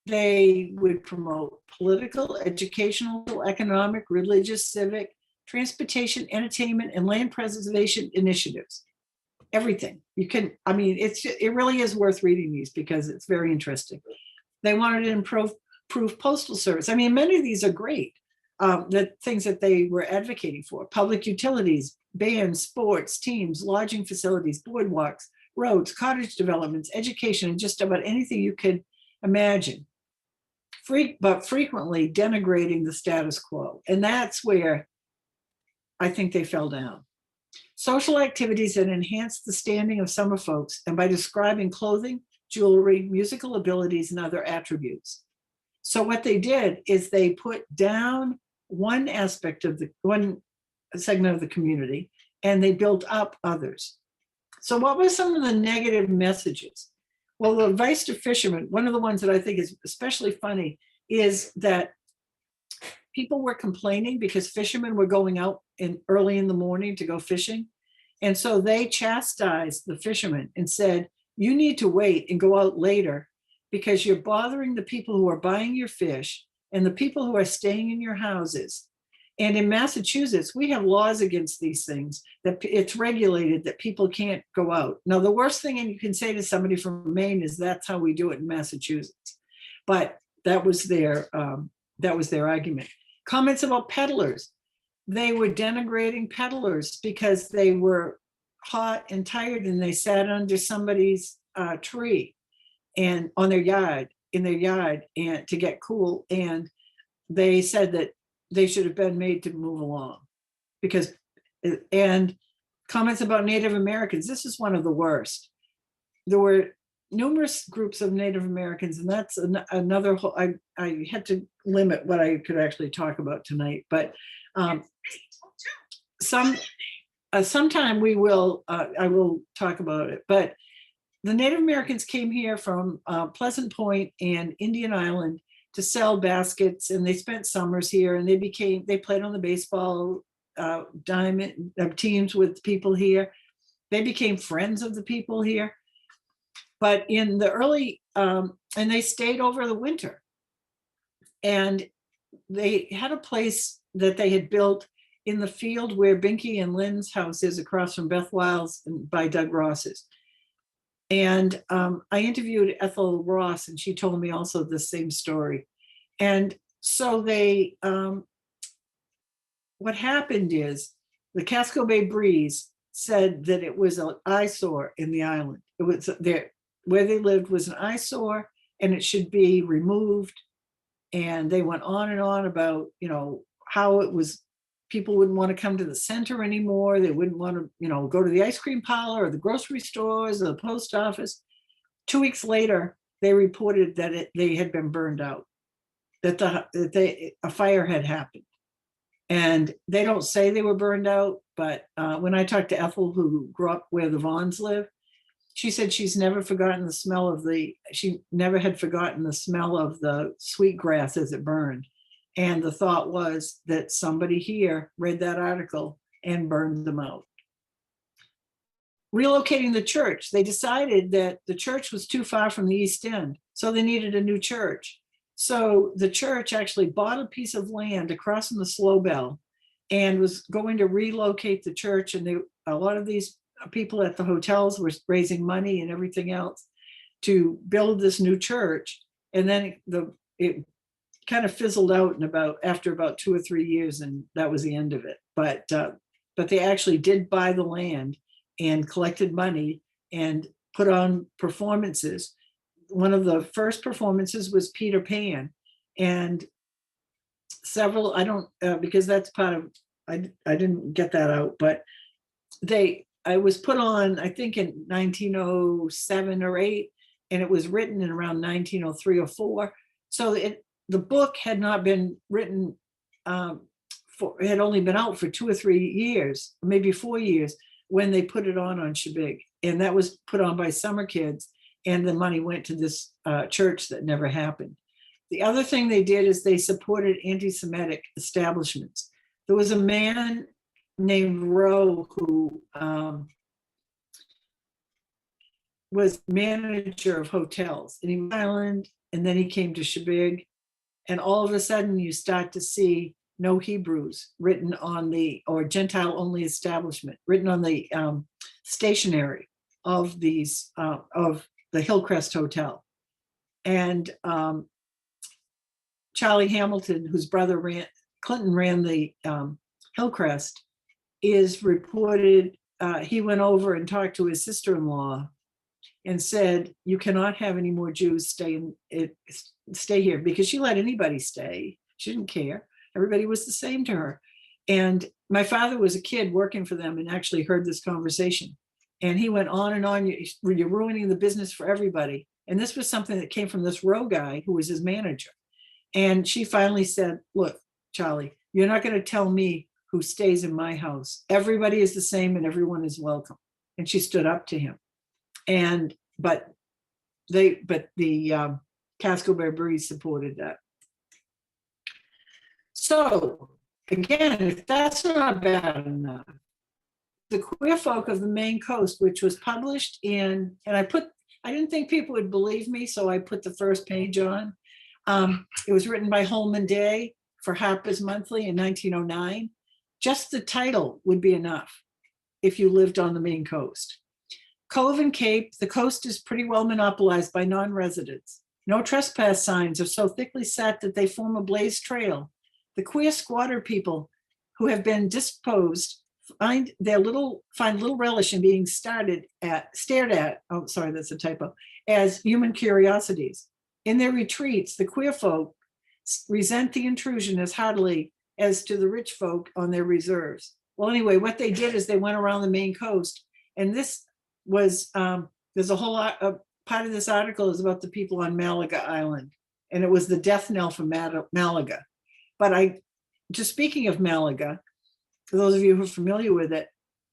They would promote political, educational, economic, religious, civic, transportation, entertainment, and land preservation initiatives. Everything. You can, it really is worth reading these because it's very interesting. They wanted to proof postal service. I mean, many of these are great. The things that they were advocating for: public utilities, bands, sports, teams, lodging facilities, boardwalks, roads, cottage developments, education, and just about anything you could imagine. But frequently denigrating the status quo. And that's where I think they fell down. Social activities that enhance the standing of summer folks, and by describing clothing, jewelry, musical abilities, and other attributes. So what they did is they put down one segment of the community, and they built up others. So what were some of the negative messages? Well, the advice to fishermen, one of the ones that I think is especially funny, is that people were complaining because fishermen were going out early in the morning to go fishing. And so they chastised the fishermen and said, you need to wait and go out later because you're bothering the people who are buying your fish and the people who are staying in your houses. And in Massachusetts, we have laws against these things, that it's regulated that people can't go out. Now, the worst thing you can say to somebody from Maine is that's how we do it in Massachusetts. But that was their argument. Comments about peddlers. They were denigrating peddlers because they were hot and tired and they sat under somebody's tree and in their yard and to get cool. And they said that they should have been made to move along and comments about Native Americans. This is one of the worst. There were numerous groups of Native Americans, and that's another whole, I had to limit what I could actually talk about tonight, but sometime I will talk about it. But the Native Americans came here from Pleasant Point and Indian Island to sell baskets, and they spent summers here, and they played on the baseball diamond teams with people here. They became friends of the people here. But in the early, and they stayed over the winter. And they had a place that they had built in the field where Binky and Lynn's house is, across from Beth Wiles and by Doug Ross's. And I interviewed Ethel Ross, and she told me also the same story. And so what happened is the Casco Bay Breeze said that it was an eyesore in the island. It was where they lived was an eyesore, and it should be removed. And they went on and on about, how it was, people wouldn't want to come to the center anymore. They wouldn't want to, go to the ice cream parlor or the grocery stores or the post office. 2 weeks later, they reported that they had been burned out, that a fire had happened. And they don't say they were burned out, but when I talked to Ethel, who grew up where the Vaughns live, she said she never had forgotten the smell of the sweetgrass as it burned. And the thought was that somebody here read that article and burned them out. Relocating the church. They decided that the church was too far from the East End, so they needed a new church. So the church actually bought a piece of land across from the Slowbell and was going to relocate the church. And a lot of these people at the hotels were raising money and everything else to build this new church. And then it kind of fizzled out after about 2 or 3 years, and that was the end of it. But they actually did buy the land and collected money and put on performances. One of the first performances was Peter Pan, and several, because that's part of, I didn't get that out, but I was put on, I think in 1907 or 8, and it was written in around 1903 or 4. So the book had not been written, it had only been out for 2 or 3 years, maybe 4 years, when they put it on Chebeague. And that was put on by summer kids, and the money went to this church that never happened. The other thing they did is they supported anti-Semitic establishments. There was a man named Rowe who was manager of hotels in East Island, and then he came to Chebeague, and all of a sudden you start to see no Hebrews written on or Gentile only establishment written on the stationery of the Hillcrest Hotel. And Charlie Hamilton, whose brother Clinton ran the Hillcrest, is reported, he went over and talked to his sister-in-law and said, you cannot have any more Jews stay here, because she let anybody stay. She didn't care. Everybody was the same to her. And my father was a kid working for them and actually heard this conversation. And he went on and on, you're ruining the business for everybody. And this was something that came from this row guy who was his manager. And she finally said, look, Charlie, you're not going to tell me who stays in my house. Everybody is the same and everyone is welcome. And she stood up to him. And but the Casco Bay Breeze supported that. So again, if that's not bad enough, the Queer Folk of the Maine Coast, which was published in, and I didn't think people would believe me, so I put the first page on. It was written by Holman Day for Harper's Monthly in 1909. Just the title would be enough if you lived on the Maine coast. Cove and Cape, the coast is pretty well monopolized by non-residents. No trespass signs are so thickly set that they form a blazed trail. The queer squatter people who have been disposed find little relish in being stared at, oh, sorry, that's a typo, as human curiosities. In their retreats, the queer folk resent the intrusion as heartily as to the rich folk on their reserves. Well, anyway, what they did is they went around the Maine coast, and this was, there's a whole lot of, part of this article is about the people on Malaga Island, and it was the death knell for Malaga. But just speaking of Malaga, for those of you who are familiar with it,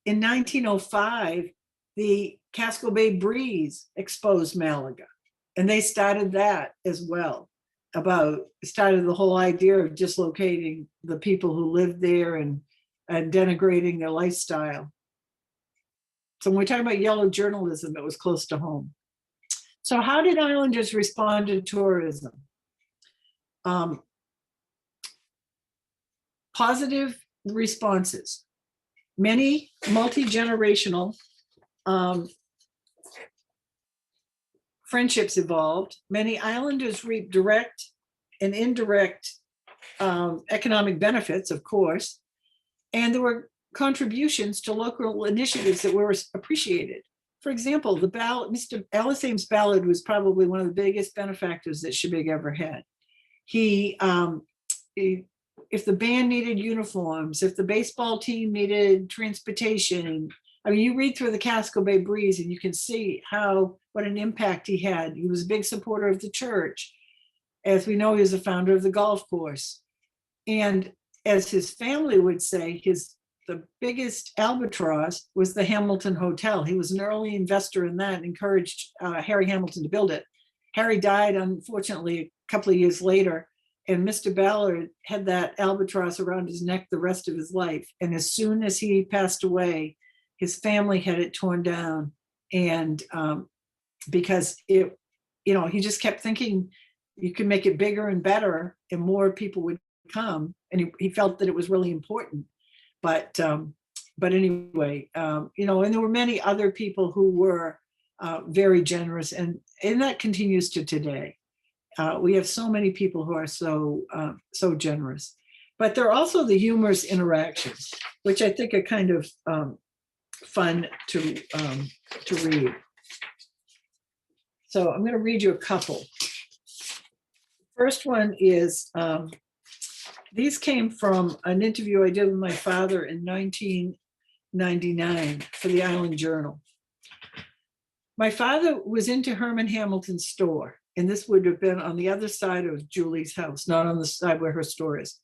in 1905, the Casco Bay Breeze exposed Malaga, and they started that as well. Started the whole idea of dislocating the people who lived there and denigrating their lifestyle. So when we're talking about yellow journalism, it was close to home. So how did Islanders respond to tourism? Positive responses. Many multi-generational friendships evolved. Many Islanders reaped direct and indirect economic benefits, of course, and there were contributions to local initiatives that were appreciated. For example, the ballad, Mr. Alice Ames Ballard was probably one of the biggest benefactors that Chebeague ever had. If the band needed uniforms, if the baseball team needed transportation, I mean, you read through the Casco Bay Breeze and you can see what an impact he had. He was a big supporter of the church. As we know, he was a founder of the golf course. And as his family would say, the biggest albatross was the Hamilton Hotel. He was an early investor in that and encouraged Harry Hamilton to build it. Harry died, unfortunately, a couple of years later, and Mr. Ballard had that albatross around his neck the rest of his life. And as soon as he passed away, his family had it torn down. And because he just kept thinking you can make it bigger and better and more people would come. And he felt that it was really important. But anyway, and there were many other people who were very generous, and that continues to today. We have so many people who are so generous. But there are also the humorous interactions, which I think are kind of fun to read. So I'm going to read you a couple. First one is, these came from an interview I did with my father in 1999 for the Island Journal. My father was into Herman Hamilton's store, and this would have been on the other side of Julie's house, not on the side where her store is.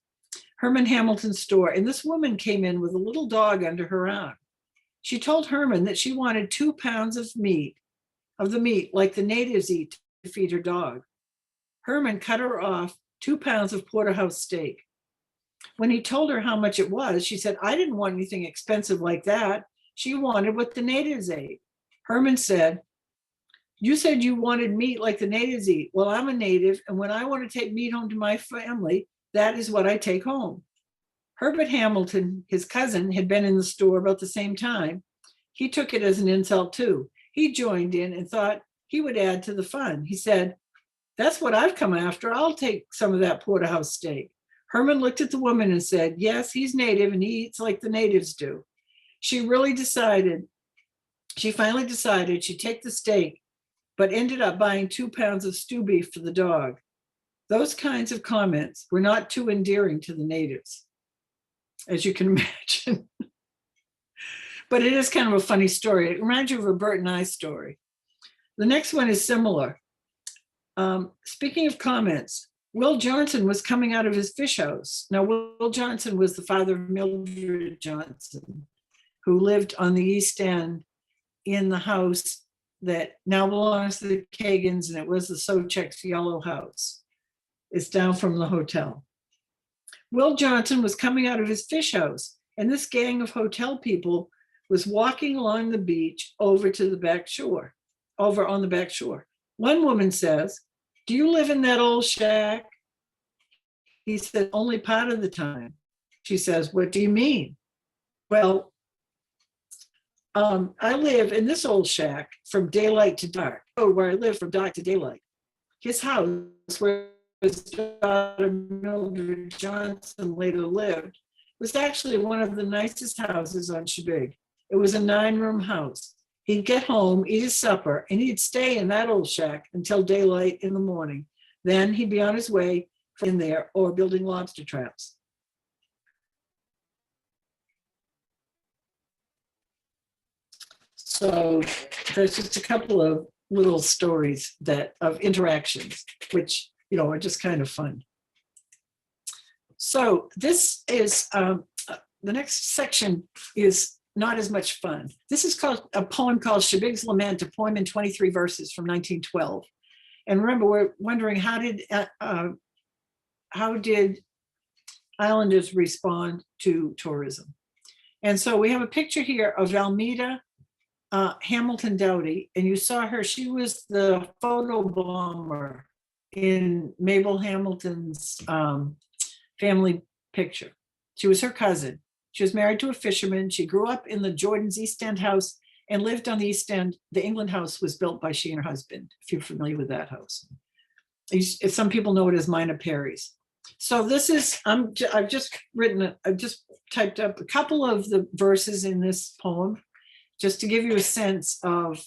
Herman Hamilton's store, and this woman came in with a little dog under her arm. She told Herman that she wanted 2 pounds of the meat like the natives eat to feed her dog. Herman cut her off 2 pounds of porterhouse steak. When he told her how much it was, she said, I didn't want anything expensive like that. She wanted what the natives ate. Herman said, you said you wanted meat like the natives eat. Well, I'm a native, and when I want to take meat home to my family, that is what I take home. Herbert Hamilton, his cousin, had been in the store about the same time. He took it as an insult too. He joined in and thought he would add to the fun. He said, That's what I've come after. I'll take some of that porterhouse steak. Herman looked at the woman and said, yes, he's native and he eats like the natives do. She finally decided she'd take the steak, but ended up buying 2 pounds of stew beef for the dog. Those kinds of comments were not too endearing to the natives, as you can imagine. But it is kind of a funny story. It reminds you of a Bert and I story. The next one is similar. Speaking of comments, Will Johnson was coming out of his fish house. Now, Will Johnson was the father of Mildred Johnson, who lived on the East End in the house that now belongs to the Kagans, and it was the Sochek's yellow house. It's down from the hotel. Will Johnson was coming out of his fish house, and this gang of hotel people was walking along the beach over on the back shore. One woman says, do you live in that old shack? He said, only part of the time. She says, what do you mean? Well, I live in this old shack from daylight to dark, where I live from dark to daylight. His house, where his daughter Mildred Johnson later lived, was actually one of the nicest houses on Chebeague. It was a 9-room house. He'd get home, eat his supper, and he'd stay in that old shack until daylight in the morning. Then he'd be on his way in there or building lobster traps. So there's just a couple of little stories of interactions, which, are just kind of fun. So this is, the next section is not as much fun. This is called a poem called Chebeague's Lament, a poem in 23 verses from 1912. And remember, we're wondering how did islanders respond to tourism? And so we have a picture here of Almeda Hamilton Doughty, and you saw her. She was the photo bomber in Mabel Hamilton's family picture. She was her cousin. She was married to a fisherman. She grew up in the Jordan's East End house and lived on the East End. The England house was built by she and her husband, if you're familiar with that house. If some people know it as Mina Perry's. So this is, I've just typed up a couple of the verses in this poem, just to give you a sense of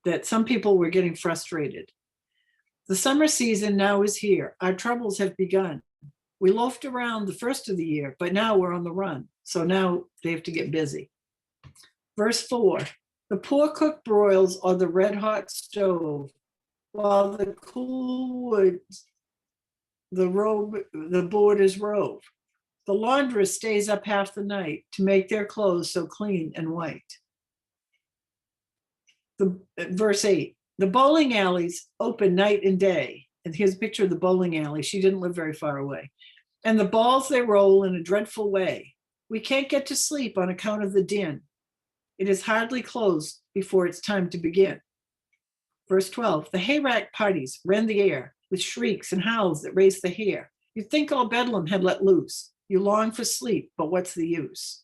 that some people were getting frustrated. The summer season now is here. Our troubles have begun. We loafed around the first of the year, but now we're on the run. So now they have to get busy. Verse 4, the poor cook broils on the red hot stove, while the cool wood, the boarders rove. The laundress stays up half the night to make their clothes so clean and white. Verse 8, the bowling alleys open night and day. And here's a picture of the bowling alley. She didn't live very far away. And the balls, they roll in a dreadful way. We can't get to sleep on account of the din. It is hardly closed before it's time to begin. Verse 12, the hayrack parties rend the air with shrieks and howls that raise the hair. You'd think all Bedlam had let loose. You long for sleep, but what's the use?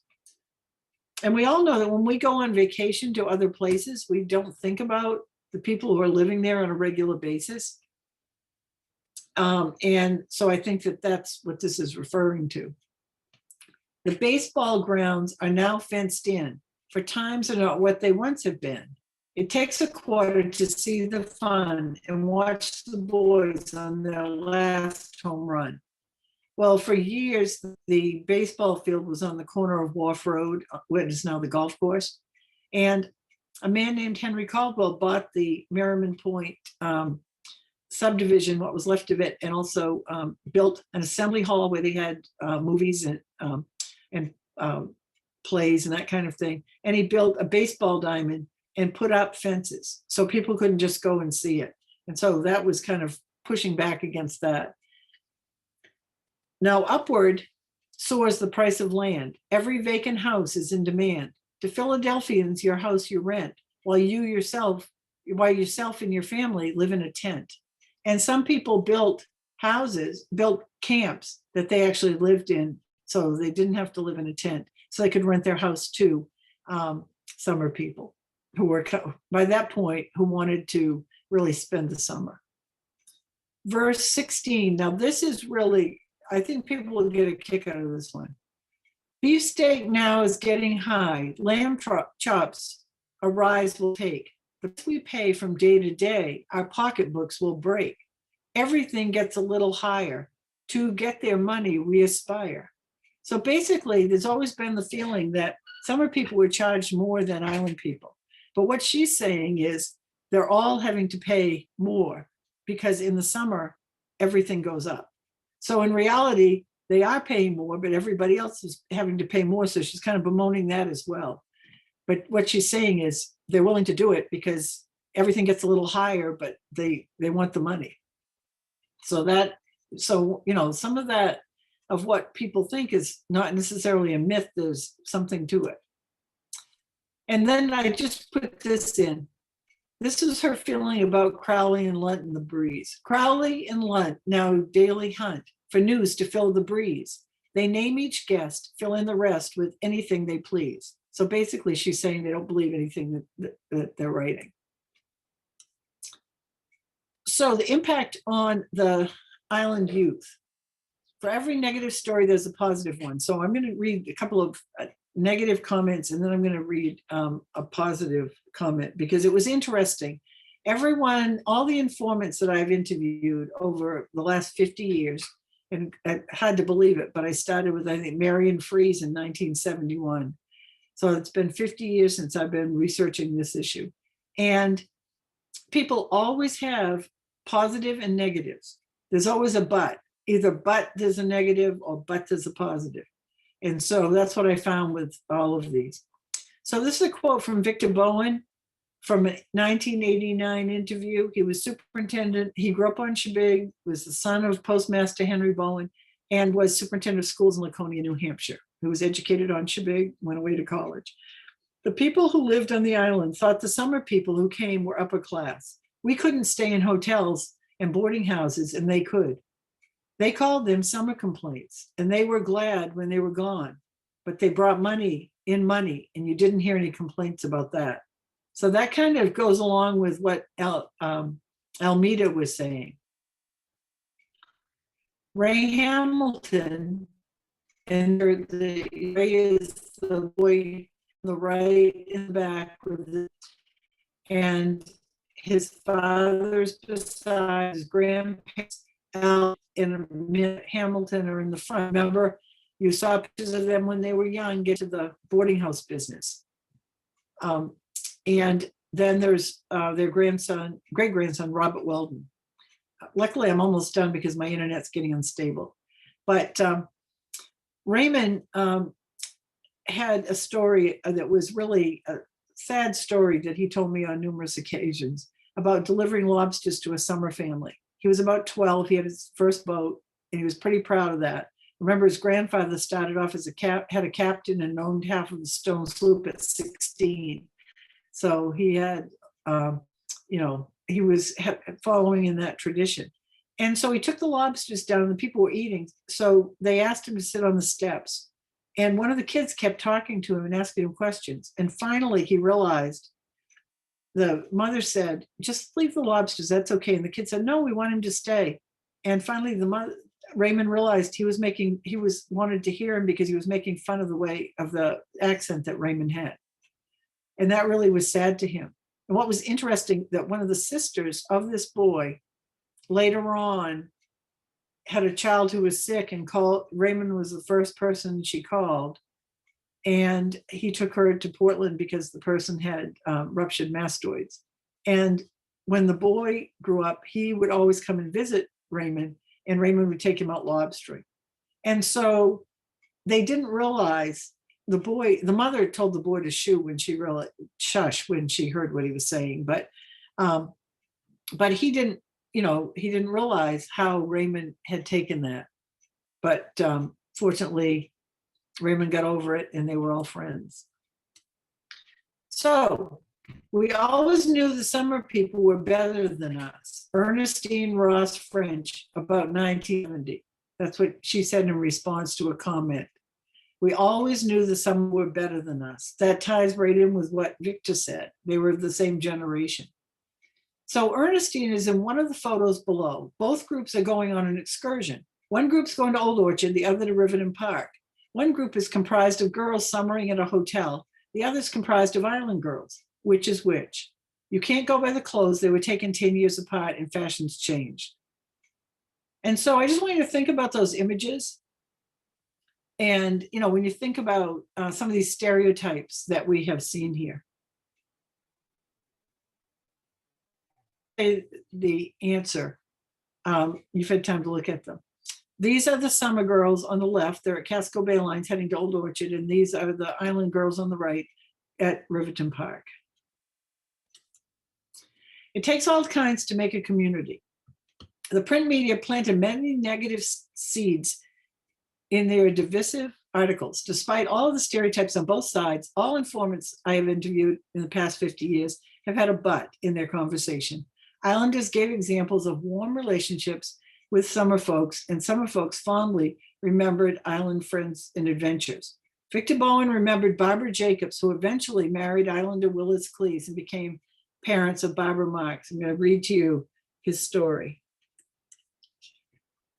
And we all know that when we go on vacation to other places, we don't think about the people who are living there on a regular basis. And so I think that that's what this is referring to. The baseball grounds are now fenced in, for times are not what they once have been. It takes a quarter to see the fun and watch the boys on their last home run. Well, for years, the baseball field was on the corner of Wharf Road, what is now the golf course. And a man named Henry Caldwell bought the Merriman Point subdivision, what was left of it, and also built an assembly hall where they had movies and plays and that kind of thing. And he built a baseball diamond and put up fences so people couldn't just go and see it. And so that was kind of pushing back against that. Now upward soars the price of land. Every vacant house is in demand. To Philadelphians, your house you rent, while yourself and your family live in a tent. And some people built camps that they actually lived in, so they didn't have to live in a tent, so they could rent their house to summer people who were, by that point, who wanted to really spend the summer. verse 16. Now, this is really, I think people will get a kick out of this one. Beefsteak now is getting high. Lamb chops a rise will take. The price we pay from day to day, our pocketbooks will break. Everything gets a little higher. To get their money, we aspire. So basically, there's always been the feeling that summer people were charged more than island people. But what she's saying is they're all having to pay more because in the summer, everything goes up. So in reality, they are paying more, but everybody else is having to pay more. So she's kind of bemoaning that as well. But what she's saying is they're willing to do it because everything gets a little higher, but they want the money. So some of that of what people think is not necessarily a myth, there's something to it. And then I just put this in. This is her feeling about Crowley and Lunt and the breeze. Crowley and Lunt now daily hunt for news to fill the breeze. They name each guest, fill in the rest with anything they please. So basically she's saying they don't believe anything that they're writing. So the impact on the island youth. For every negative story, there's a positive one. So I'm going to read a couple of negative comments and then I'm going to read a positive comment because it was interesting. Everyone, all the informants that I've interviewed over the last 50 years, and I had to believe it, but I started with, I think, Marion Fries in 1971. So it's been 50 years since I've been researching this issue. And people always have positive and negatives. There's always a but. Either but there's a negative or but there's a positive. And so that's what I found with all of these. So this is a quote from Victor Bowen from a 1989 interview. He was superintendent. He grew up on Chebeague, was the son of Postmaster Henry Bowen, and was superintendent of schools in Laconia, New Hampshire. He was educated on Chebeague, went away to college. The people who lived on the island thought the summer people who came were upper class. We couldn't stay in hotels and boarding houses, and they could. They called them summer complaints, and they were glad when they were gone, but they brought money, and you didn't hear any complaints about that. So that kind of goes along with what Almeida was saying. Ray Hamilton, and Ray is the boy on the right in the back with it, and his father's beside his grandparents. Al and Hamilton are in the front. Remember, you saw pictures of them when they were young, get to the boarding house business. And then there's their grandson, great-grandson, Robert Weldon. Luckily, I'm almost done because my internet's getting unstable. But Raymond had a story that was really a sad story that he told me on numerous occasions about delivering lobsters to a summer family. He was about 12. He had his first boat, and he was pretty proud of that. Remember, his grandfather started off as had a captain and owned half of the stone sloop at 16. So he had, he was following in that tradition. And so he took the lobsters down, and the people were eating. So they asked him to sit on the steps. And one of the kids kept talking to him and asking him questions. And finally, he realized, the mother said, just leave the lobsters, that's okay. And the kid said, no, we want him to stay. And finally, Raymond realized he wanted to hear him because he was making fun of the accent that Raymond had. And that really was sad to him. And what was interesting, that one of the sisters of this boy later on had a child who was sick, and Raymond was the first person she called. And he took her to Portland because the person had ruptured mastoids. And when the boy grew up, he would always come and visit Raymond, and Raymond would take him out lobstering. And so they didn't realize the mother told the boy to shush when she heard what he was saying. But he didn't, he didn't realize how Raymond had taken that. But fortunately, Raymond got over it, and they were all friends. So we always knew the summer people were better than us. Ernestine Ross French, about 1970. That's what she said in response to a comment. We always knew the summer were better than us. That ties right in with what Victor said. They were the same generation. So Ernestine is in one of the photos below. Both groups are going on an excursion. One group's going to Old Orchard, the other to Riverton Park. One group is comprised of girls summering at a hotel. The other is comprised of island girls. Which is which? You can't go by the clothes. They were taken 10 years apart and fashions changed. And so I just want you to think about those images. And, you know, when you think about some of these stereotypes that we have seen here. The answer, you've had time to look at them. These are the summer girls on the left. They're at Casco Bay Lines heading to Old Orchard. And these are the island girls on the right at Riverton Park. It takes all kinds to make a community. The print media planted many negative seeds in their divisive articles. Despite all of the stereotypes on both sides, all informants I have interviewed in the past 50 years have had a but in their conversation. Islanders gave examples of warm relationships with summer folks, and summer folks fondly remembered island friends and adventures. Victor Bowen remembered Barbara Jacobs, who eventually married Islander Willis Cleese and became parents of Barbara Marks. I'm going to read to you his story.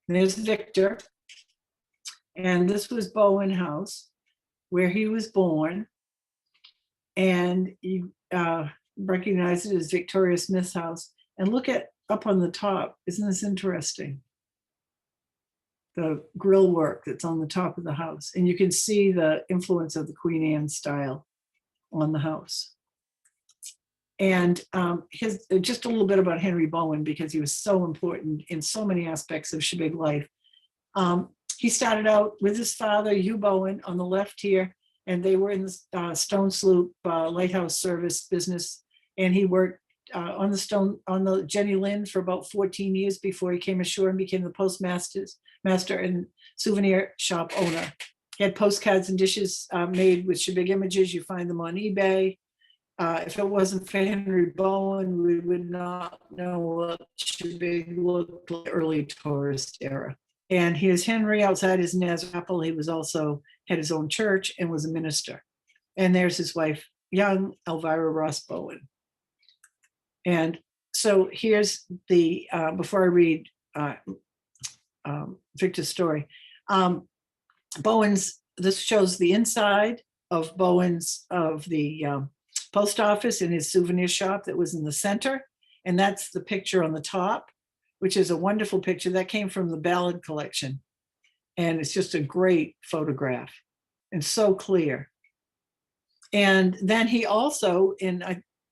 There's Victor. And this was Bowen House, where he was born. And you recognize it as Victoria Smith's house. And look at up on the top. Isn't this interesting? The grill work that's on the top of the house. And you can see the influence of the Queen Anne style on the house. And just a little bit about Henry Bowen, because he was so important in so many aspects of Chebeague life. He started out with his father, Hugh Bowen, on the left here, and they were in the Stone Sloop lighthouse service business. And he worked on the Jenny Lind for about 14 years before he came ashore and became the postmaster and souvenir shop owner. He had postcards and dishes made with Chebeague images. You find them on eBay. If it wasn't for Henry Bowen, we would not know what Chebeague looked like early tourist era. And here's Henry outside his Nazareth chapel. He was also had his own church and was a minister. And there's his wife, young Elvira Ross Bowen. And so here's the, before I read Victor's story, Bowen's, this shows the inside of Bowen's, of the post office and his souvenir shop that was in the center. And that's the picture on the top, which is a wonderful picture that came from the Ballad collection. And it's just a great photograph and so clear. And then he also, in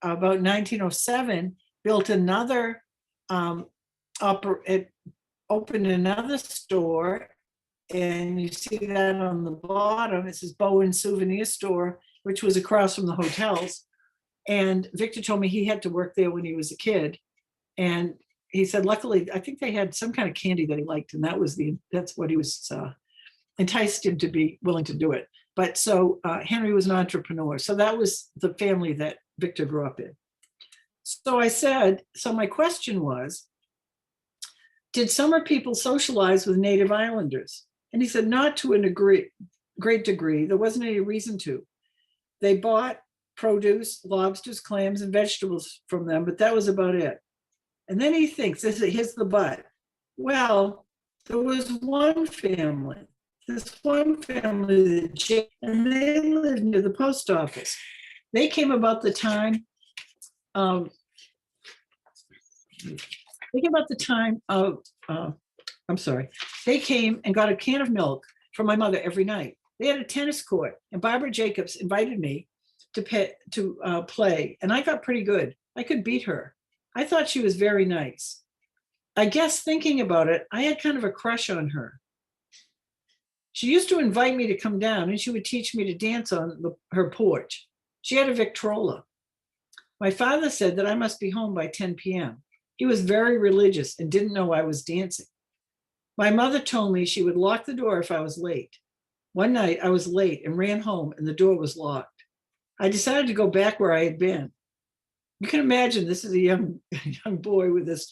about 1907, built another, opened another store. And you see that on the bottom, it says Bowen Souvenir Store, which was across from the hotels. And Victor told me he had to work there when he was a kid. And he said, luckily, I think they had some kind of candy that he liked. And that's what he was, enticed him to be willing to do it. But so Henry was an entrepreneur. So that was the family that Victor grew up in. So I said, so my question was, did summer people socialize with native islanders? And he said, not to a great degree. There wasn't any reason to. They bought produce, lobsters, clams, and vegetables from them, but that was about it. And then he thinks, here's the but. Well, there was one family, and they lived near the post office. They came about the time, they came and got a can of milk for my mother every night. They had a tennis court, and Barbara Jacobs invited me to play, and I got pretty good. I could beat her. I thought she was very nice. I guess thinking about it, I had kind of a crush on her. She used to invite me to come down, and she would teach me to dance on her porch. She had a Victrola. My father said that I must be home by 10 p.m. He was very religious and didn't know I was dancing. My mother told me she would lock the door if I was late. One night I was late and ran home, and the door was locked. I decided to go back where I had been. You can imagine this is a young boy with this,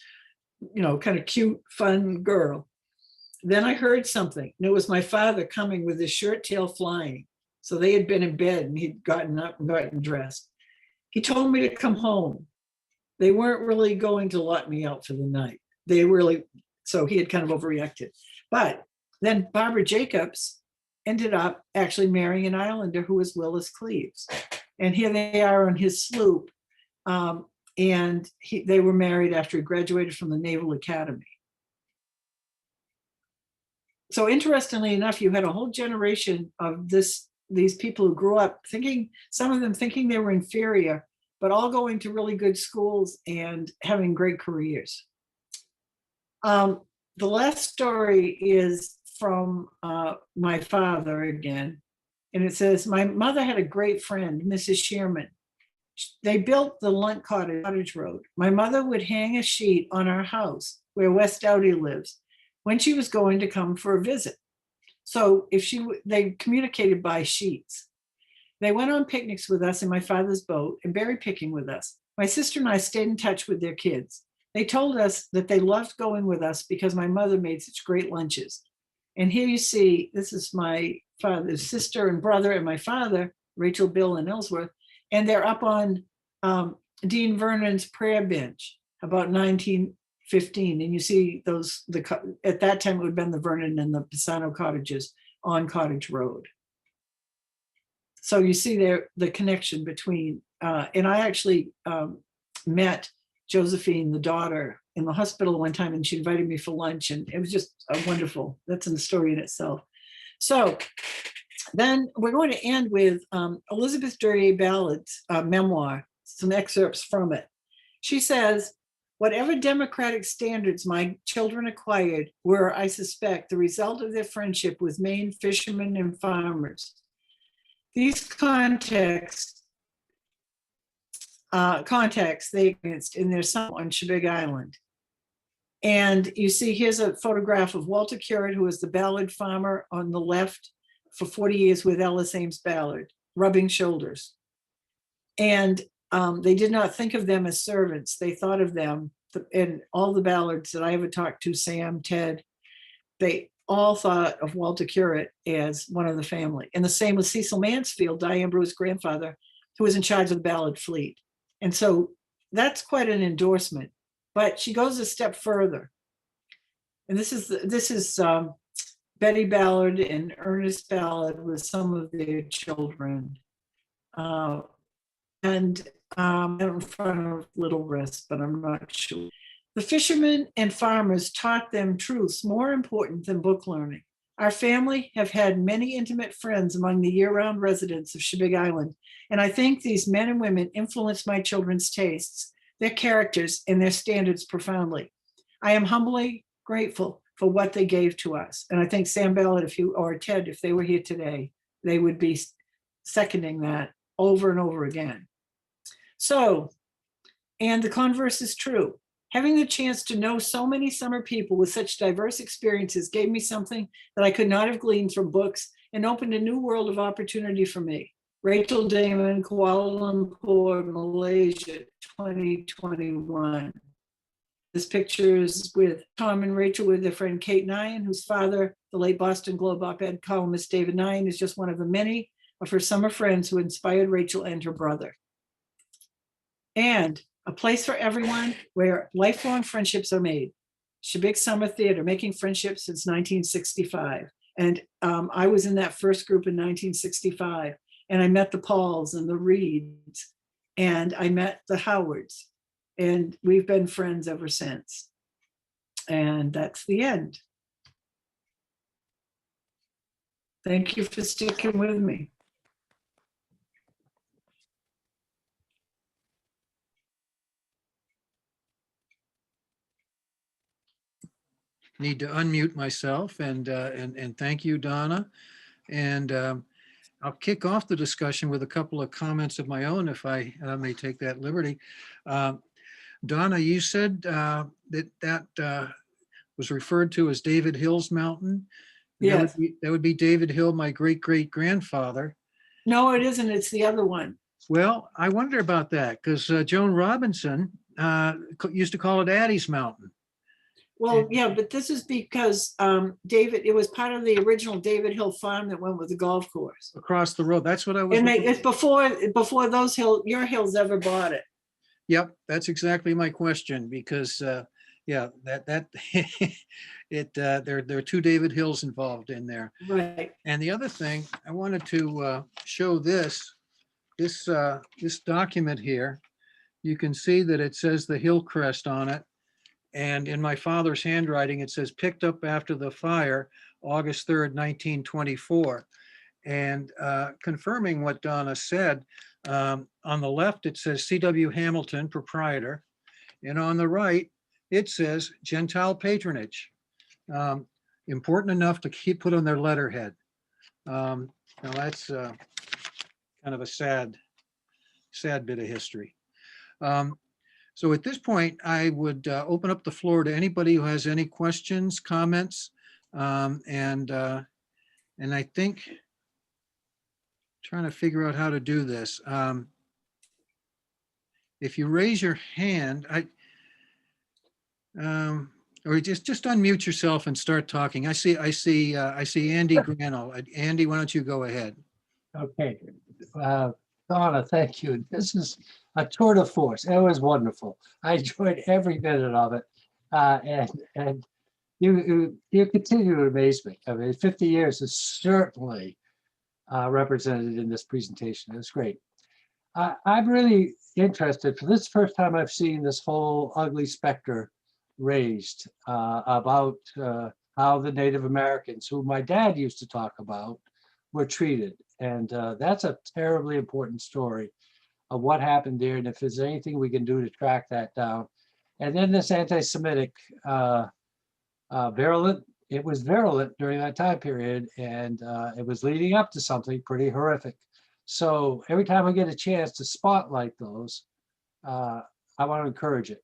kind of cute, fun girl. Then I heard something, and it was my father coming with his shirt tail flying. So they had been in bed, and he'd gotten up and gotten dressed. He told me to come home. they weren't really going to let me out for the night. They really, so he had kind of overreacted. But then Barbara Jacobs ended up actually marrying an Islander who was Willis Cleaves. And here they are on his sloop. And they were married after he graduated from the Naval Academy. So interestingly enough, you had a whole generation of these people who grew up thinking, some of them thinking they were inferior, but all going to really good schools and having great careers. The last story is from my father again. And it says, my mother had a great friend, Mrs. Shearman. They built the Lunt Cottage Road. My mother would hang a sheet on our house where West Dowdy lives when she was going to come for a visit. So they communicated by sheets. They went on picnics with us in my father's boat and berry picking with us. My sister and I stayed in touch with their kids. They told us that they loved going with us because my mother made such great lunches. And here you see, this is my father's sister and brother and my father, Rachel, Bill, and Ellsworth, and they're up on Dean Vernon's prayer bench about 1915. And you see at that time it would have been the Vernon and the Pisano cottages on Cottage Road. So you see there the connection between, and I actually met Josephine, the daughter, in the hospital one time, and she invited me for lunch, and it was just wonderful. That's a story in itself. So then we're going to end with Elizabeth Duryea Ballard's memoir, some excerpts from it. She says, whatever democratic standards my children acquired were, I suspect, the result of their friendship with Maine fishermen and farmers. These contacts they experienced in their summer on Chebeague Island. And you see, here's a photograph of Walter Currit, who was the Ballard farmer on the left for 40 years with Ellis Ames Ballard, rubbing shoulders. And they did not think of them as servants. They thought of them, and all the Ballards that I ever talked to, Sam, Ted, they all thought of Walter Currit as one of the family. And the same with Cecil Mansfield, Diane Brew's grandfather, who was in charge of the Ballard fleet. And so that's quite an endorsement. But she goes a step further. And this is Betty Ballard and Ernest Ballard with some of their children. And in front of Little Wrist, but I'm not sure. The fishermen and farmers taught them truths more important than book learning. Our family have had many intimate friends among the year-round residents of Chebeague Island, and I think these men and women influenced my children's tastes, their characters, and their standards profoundly. I am humbly grateful for what they gave to us. And I think Sam Ballard, or Ted, if they were here today, they would be seconding that over and over again. So, and the converse is true. Having the chance to know so many summer people with such diverse experiences gave me something that I could not have gleaned from books and opened a new world of opportunity for me. Rachel Damon, Kuala Lumpur, Malaysia, 2021. This picture is with Tom and Rachel with their friend Kate Nyan, whose father, the late Boston Globe op-ed columnist David Nyan, is just one of the many of her summer friends who inspired Rachel and her brother. And a place for everyone where lifelong friendships are made. Chebeague Summer Theater, making friendships since 1965. And I was in that first group in 1965. And I met the Pauls and the Reeds. And I met the Howards. And we've been friends ever since. And that's the end. Thank you for sticking with me. Need to unmute myself and thank you, Donna. And I'll kick off the discussion with a couple of comments of my own, if I may take that liberty. Donna, you said that was referred to as David Hill's mountain. Yes. That would be David Hill, my great-great-grandfather. No, it isn't. It's the other one. Well, I wonder about that because Joan Robinson used to call it Addie's Mountain. Well, yeah, but this is because it was part of the original David Hill farm that went with the golf course. Across the road. That's what I was. And it's before your hills ever bought it. Yep, that's exactly my question because, yeah, that there are two David Hills involved in there. Right. And the other thing, I wanted to show this document here. You can see that it says the Hillcrest on it. And in my father's handwriting, it says picked up after the fire, August 3rd, 1924. And confirming what Donna said, on the left, it says C.W. Hamilton, proprietor. And on the right, it says Gentile patronage. Um, Important enough to keep put on their letterhead. Now that's kind of a sad bit of history. So at this point, I would open up the floor to anybody who has any questions, comments, and I think trying to figure out how to do this. If you raise your hand, or just unmute yourself and start talking. I see Andy Granell. Andy, why don't you go ahead? Okay. Donna, thank you. This is a tour de force. It was wonderful. I enjoyed every minute of it. And you continue to amaze me. I mean, 50 years is certainly represented in this presentation. It was great. I'm really interested, for this is the first time I've seen this whole ugly specter raised about how the Native Americans, who my dad used to talk about, were treated. And that's a terribly important story of what happened there. And if there's anything we can do to track that down. And then this anti-Semitic virulent, it was virulent during that time period. And it was leading up to something pretty horrific. So every time I get a chance to spotlight those, I want to encourage it.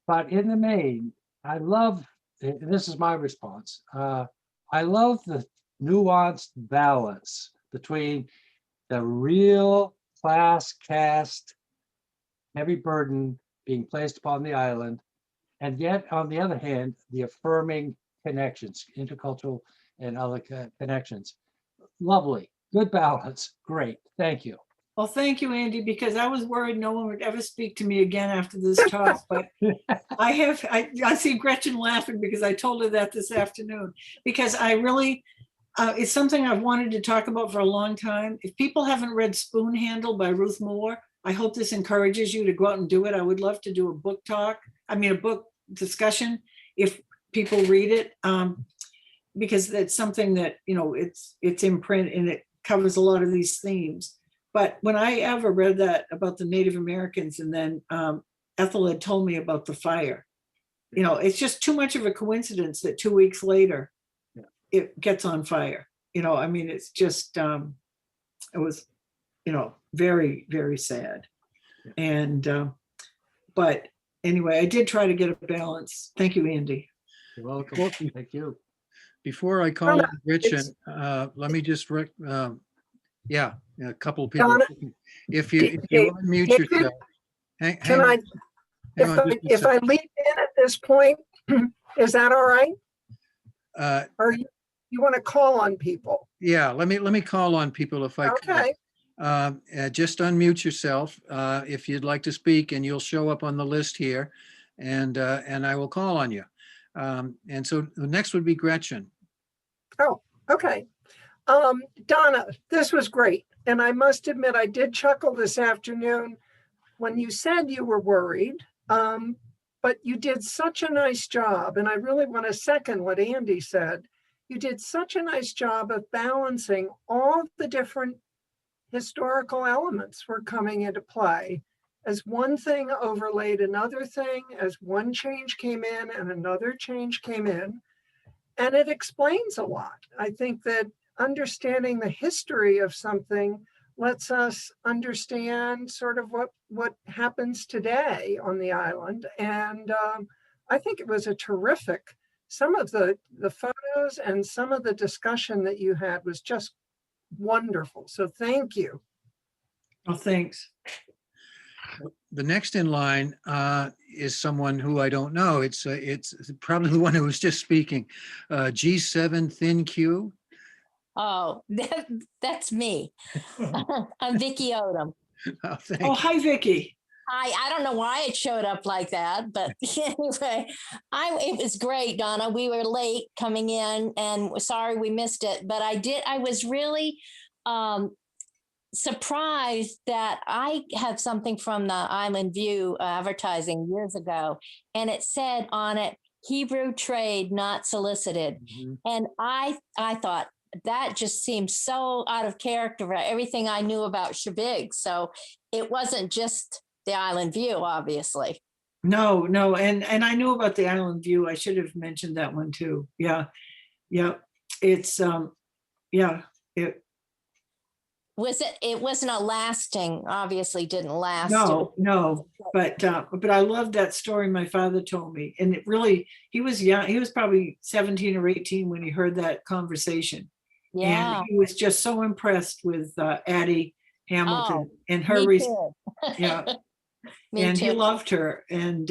But in the main, I love, and this is my response, I love the nuanced balance between the real class caste heavy burden being placed upon the island, and yet on the other hand, the affirming connections, intercultural and other connections. Lovely, good balance, great, thank you. Well, thank you, Andy, because I was worried no one would ever speak to me again after this talk, but I see Gretchen laughing because I told her that this afternoon, because I really, it's something I've wanted to talk about for a long time. If people haven't read Spoon Handle by Ruth Moore, I hope this encourages you to go out and do it. I would love to do a book talk, a book discussion if people read it, because it's something that, it's in print and it covers a lot of these themes. But when I ever read that about the Native Americans, and then Ethel had told me about the fire, it's just too much of a coincidence that 2 weeks later, it gets on fire. It's just, it was, very, very sad. And, but anyway, I did try to get a balance. Thank you, Andy. You're welcome. Thank you. Before I call on Gretchen, let me just, yeah, a couple of people. Donna, If you unmute yourself. Can I, if I leave in at this point, is that all right? Or you want to call on people? Yeah, let me call on people if I could. Okay. Just unmute yourself if you'd like to speak, and you'll show up on the list here, and I will call on you. And so the next would be Gretchen. Oh, okay. Donna, this was great. And I must admit, I did chuckle this afternoon when you said you were worried, but you did such a nice job. And I really want to second what Andy said. You did such a nice job of balancing all the different historical elements were coming into play. As one thing overlaid another thing, as one change came in and another change came in. And it explains a lot. I think that understanding the history of something lets us understand sort of what happens today on the island. And I think it was a terrific, some of the photos and some of the discussion that you had was just wonderful. So thank you. Oh, thanks. The next in line is someone who I don't know. It's probably the one who was just speaking. G7 Thin Q. Oh, that's me. I'm Vicky Odom. Oh, thank Oh, you. hi, Vicky. Hi, I don't know why it showed up like that, but anyway, it was great, Donna. We were late coming in and sorry we missed it, but I was really surprised that I had something from the Island View advertising years ago, and it said on it, Hebrew trade not solicited. Mhm. And I thought that just seemed so out of character for everything I knew about Chebeague. So it wasn't just the Island View, obviously. No, no, and I knew about the Island View. I should have mentioned that one too. Yeah, yeah. It's yeah. It It wasn't a lasting, obviously didn't last. no, no, but I love that story my father told me, and it really he was young. He was probably 17 or 18 when he heard that conversation, and Yeah. he was just so impressed with Addie Hamilton and her. Me too. Yeah, Me and he too. loved her, and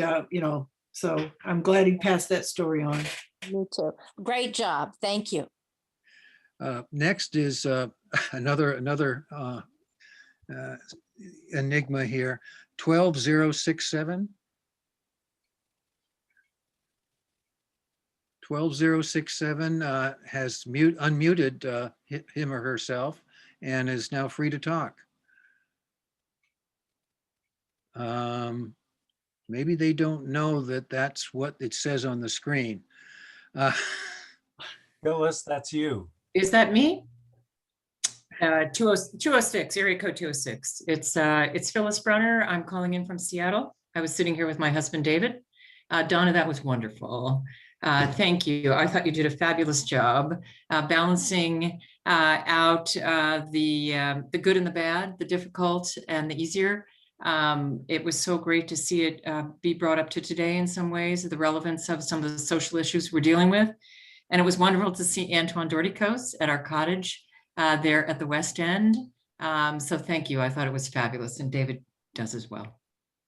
so I'm glad he passed that story on. Me too. Great job. Thank you. Next is another enigma here. 12067. 12067 has unmuted him or herself and is now free to talk. Maybe they don't know that that's what it says on the screen. Phyllis, that's you. Is that me? 206, area code 206. It's Phyllis Brunner. I'm calling in from Seattle. I was sitting here with my husband, David. Donna, that was wonderful. Thank you. I thought you did a fabulous job balancing out the good and the bad, the difficult and the easier. It was so great to see it be brought up to today in some ways, the relevance of some of the social issues we're dealing with. And it was wonderful to see Antoine Dorticos at our cottage there at the West End. So thank you. I thought it was fabulous, and David does as well.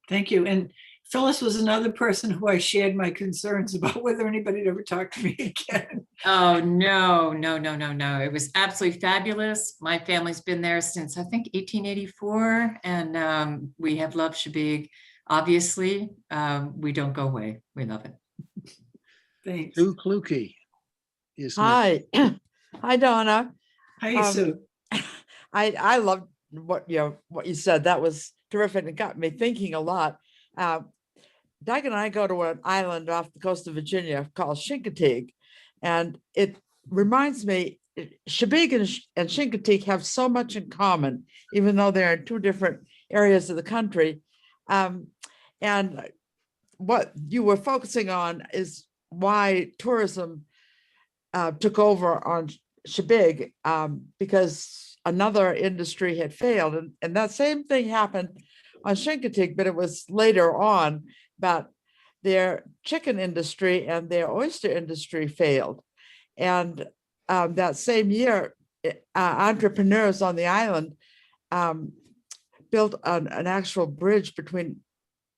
Thank you. And Phyllis was another person who I shared my concerns about whether anybody would ever talk to me again. Oh, no. It was absolutely fabulous. My family's been there since, I think, 1884, and we have loved Chebeague. Obviously, we don't go away. We love it. Thanks. Sue Kluge is next. Hi, hi, Donna. Hi, Sue. I loved what you said. That was terrific. It got me thinking a lot. Doug and I go to an island off the coast of Virginia called Chincoteague, and it reminds me, Chebeague and Chincoteague have so much in common, even though they're in two different areas of the country. And what you were focusing on is why tourism took over on Chebeague, because another industry had failed. And that same thing happened on Chincoteague, but it was later on. But their chicken industry and their oyster industry failed. And that same year, entrepreneurs on the island built an actual bridge between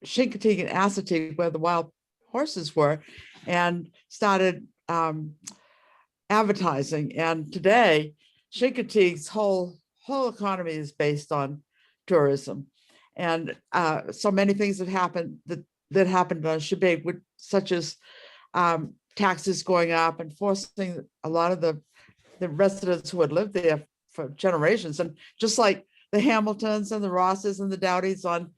Chincoteague and Assateague, where the wild horses were, and started advertising. And today, Chincoteague's whole economy is based on tourism. And so many things have happened that happened on Chebeague, such as taxes going up and forcing a lot of the residents who had lived there for generations. And just like the Hamiltons and the Rosses and the Dowdys on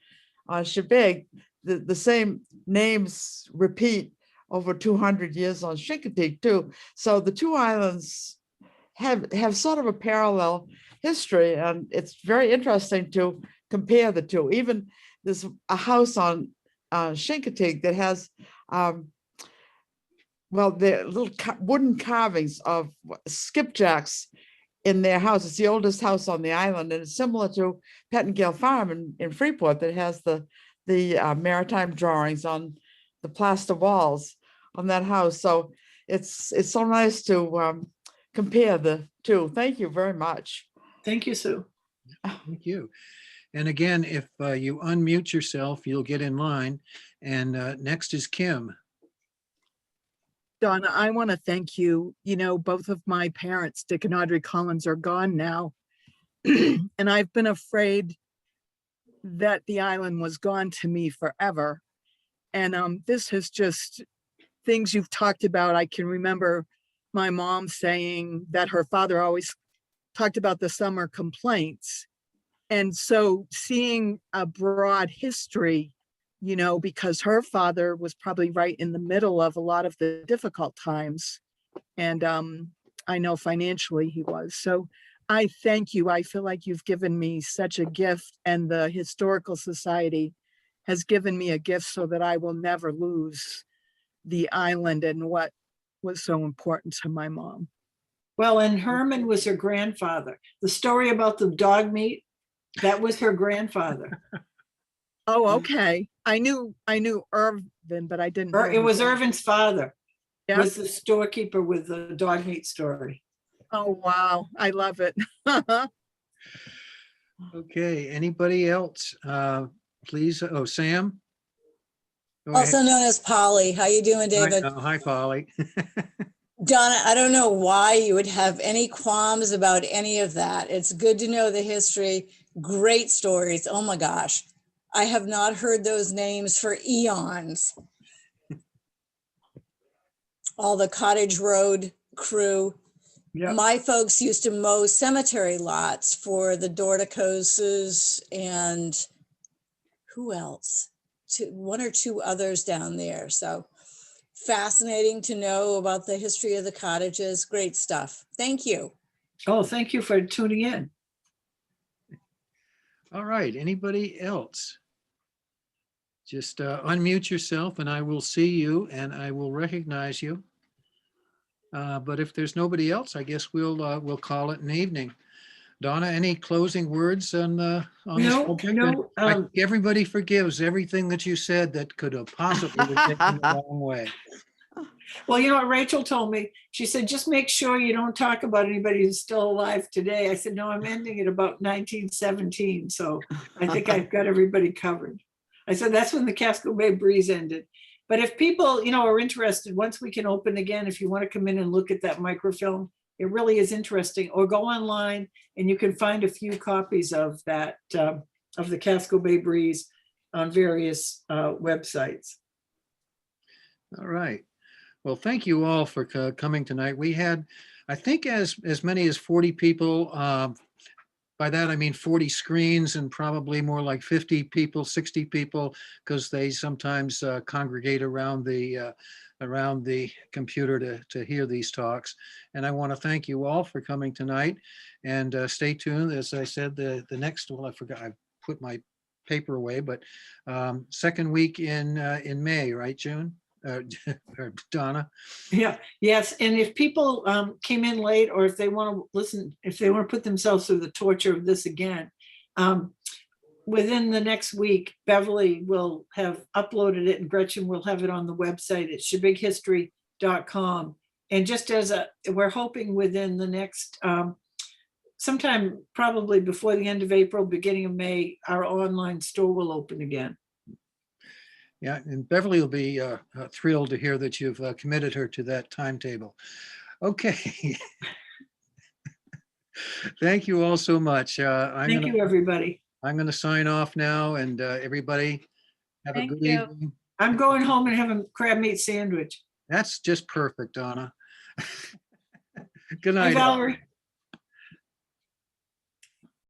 Chebeague, the same names repeat over 200 years on Chincoteague too. So the two islands have sort of a parallel history, and it's very interesting to compare the two. Even there's a house on Chincoteague that has, the little wooden carvings of skipjacks in their house. It's the oldest house on the island, and it's similar to Pettingale Farm in Freeport that has the maritime drawings on the plaster walls on that house. So it's so nice to compare the two. Thank you very much. Thank you, Sue. Thank you. And again, if you unmute yourself, you'll get in line. And next is Kim. Donna, I want to thank you. You know, both of my parents, Dick and Audrey Collins, are gone now. And I've been afraid that the island was gone to me forever. And this has just things you've talked about. I can remember my mom saying that her father always talked about the summer complaints. And so seeing a broad history, you know, because her father was probably right in the middle of a lot of the difficult times. And I know financially he was. So I thank you. I feel like you've given me such a gift, and the Historical Society has given me a gift so that I will never lose the island and what was so important to my mom. Well, and Herman was her grandfather. The story about the dog meat, that was her grandfather. Oh, okay. I knew Irvin, but I didn't know. It was Irvin's father, Yep. was the storekeeper with the dog meat story. Oh, wow. I love it. Okay, anybody else? Please, oh, Sam? Go ahead. Also known as Polly. How you doing, David? Hi, Polly. Donna, I don't know why you would have any qualms about any of that. It's good to know the history. Great stories. Oh my gosh. I have not heard those names for eons. All the Cottage Road crew. Yeah. My folks used to mow cemetery lots for the Dorticoses and who else? One or two others down there. So fascinating to know about the history of the cottages. Great stuff. Thank you. Oh, thank you for tuning in. All right, anybody else? Just unmute yourself and I will see you and I will recognize you. But if there's nobody else, I guess we'll call it an evening. Donna, any closing words on this subject? No. I think everybody forgives everything that you said that could have possibly been taken the wrong way. Well, you know what Rachel told me? She said, just make sure you don't talk about anybody who's still alive today. I said, no, I'm ending at about 1917. So I think I've got everybody covered. I said, that's when the Casco Bay Breeze ended. But if people, you know, are interested, once we can open again, if you want to come in and look at that microfilm, it really is interesting. Or go online and you can find a few copies of that, of the Casco Bay Breeze on various websites. All right. Well, thank you all for coming tonight. We had, I think, as many as 40 people. By that, I mean 40 screens and probably more like 50 people, 60 people, because they sometimes congregate around the computer to hear these talks. And I want to thank you all for coming tonight. And stay tuned. As I said, the next, well, I forgot, I put my paper away, but second week in May, right, June? Or Donna? Yeah, yes. And if people came in late, or if they want to listen, if they want to put themselves through the torture of this again, within the next week, Beverly will have uploaded it and Gretchen will have it on the website at chebeaguehistory.com. And just as we're hoping within the next, sometime probably before the end of April, beginning of May, our online store will open again. Yeah, and Beverly will be thrilled to hear that you've committed her to that timetable. Okay. Thank you all so much. Thank you, everybody. I'm going to sign off now, and everybody have a good evening. I'm going home and having a crab meat sandwich. That's just perfect, Donna. Good Hi, night. Valerie.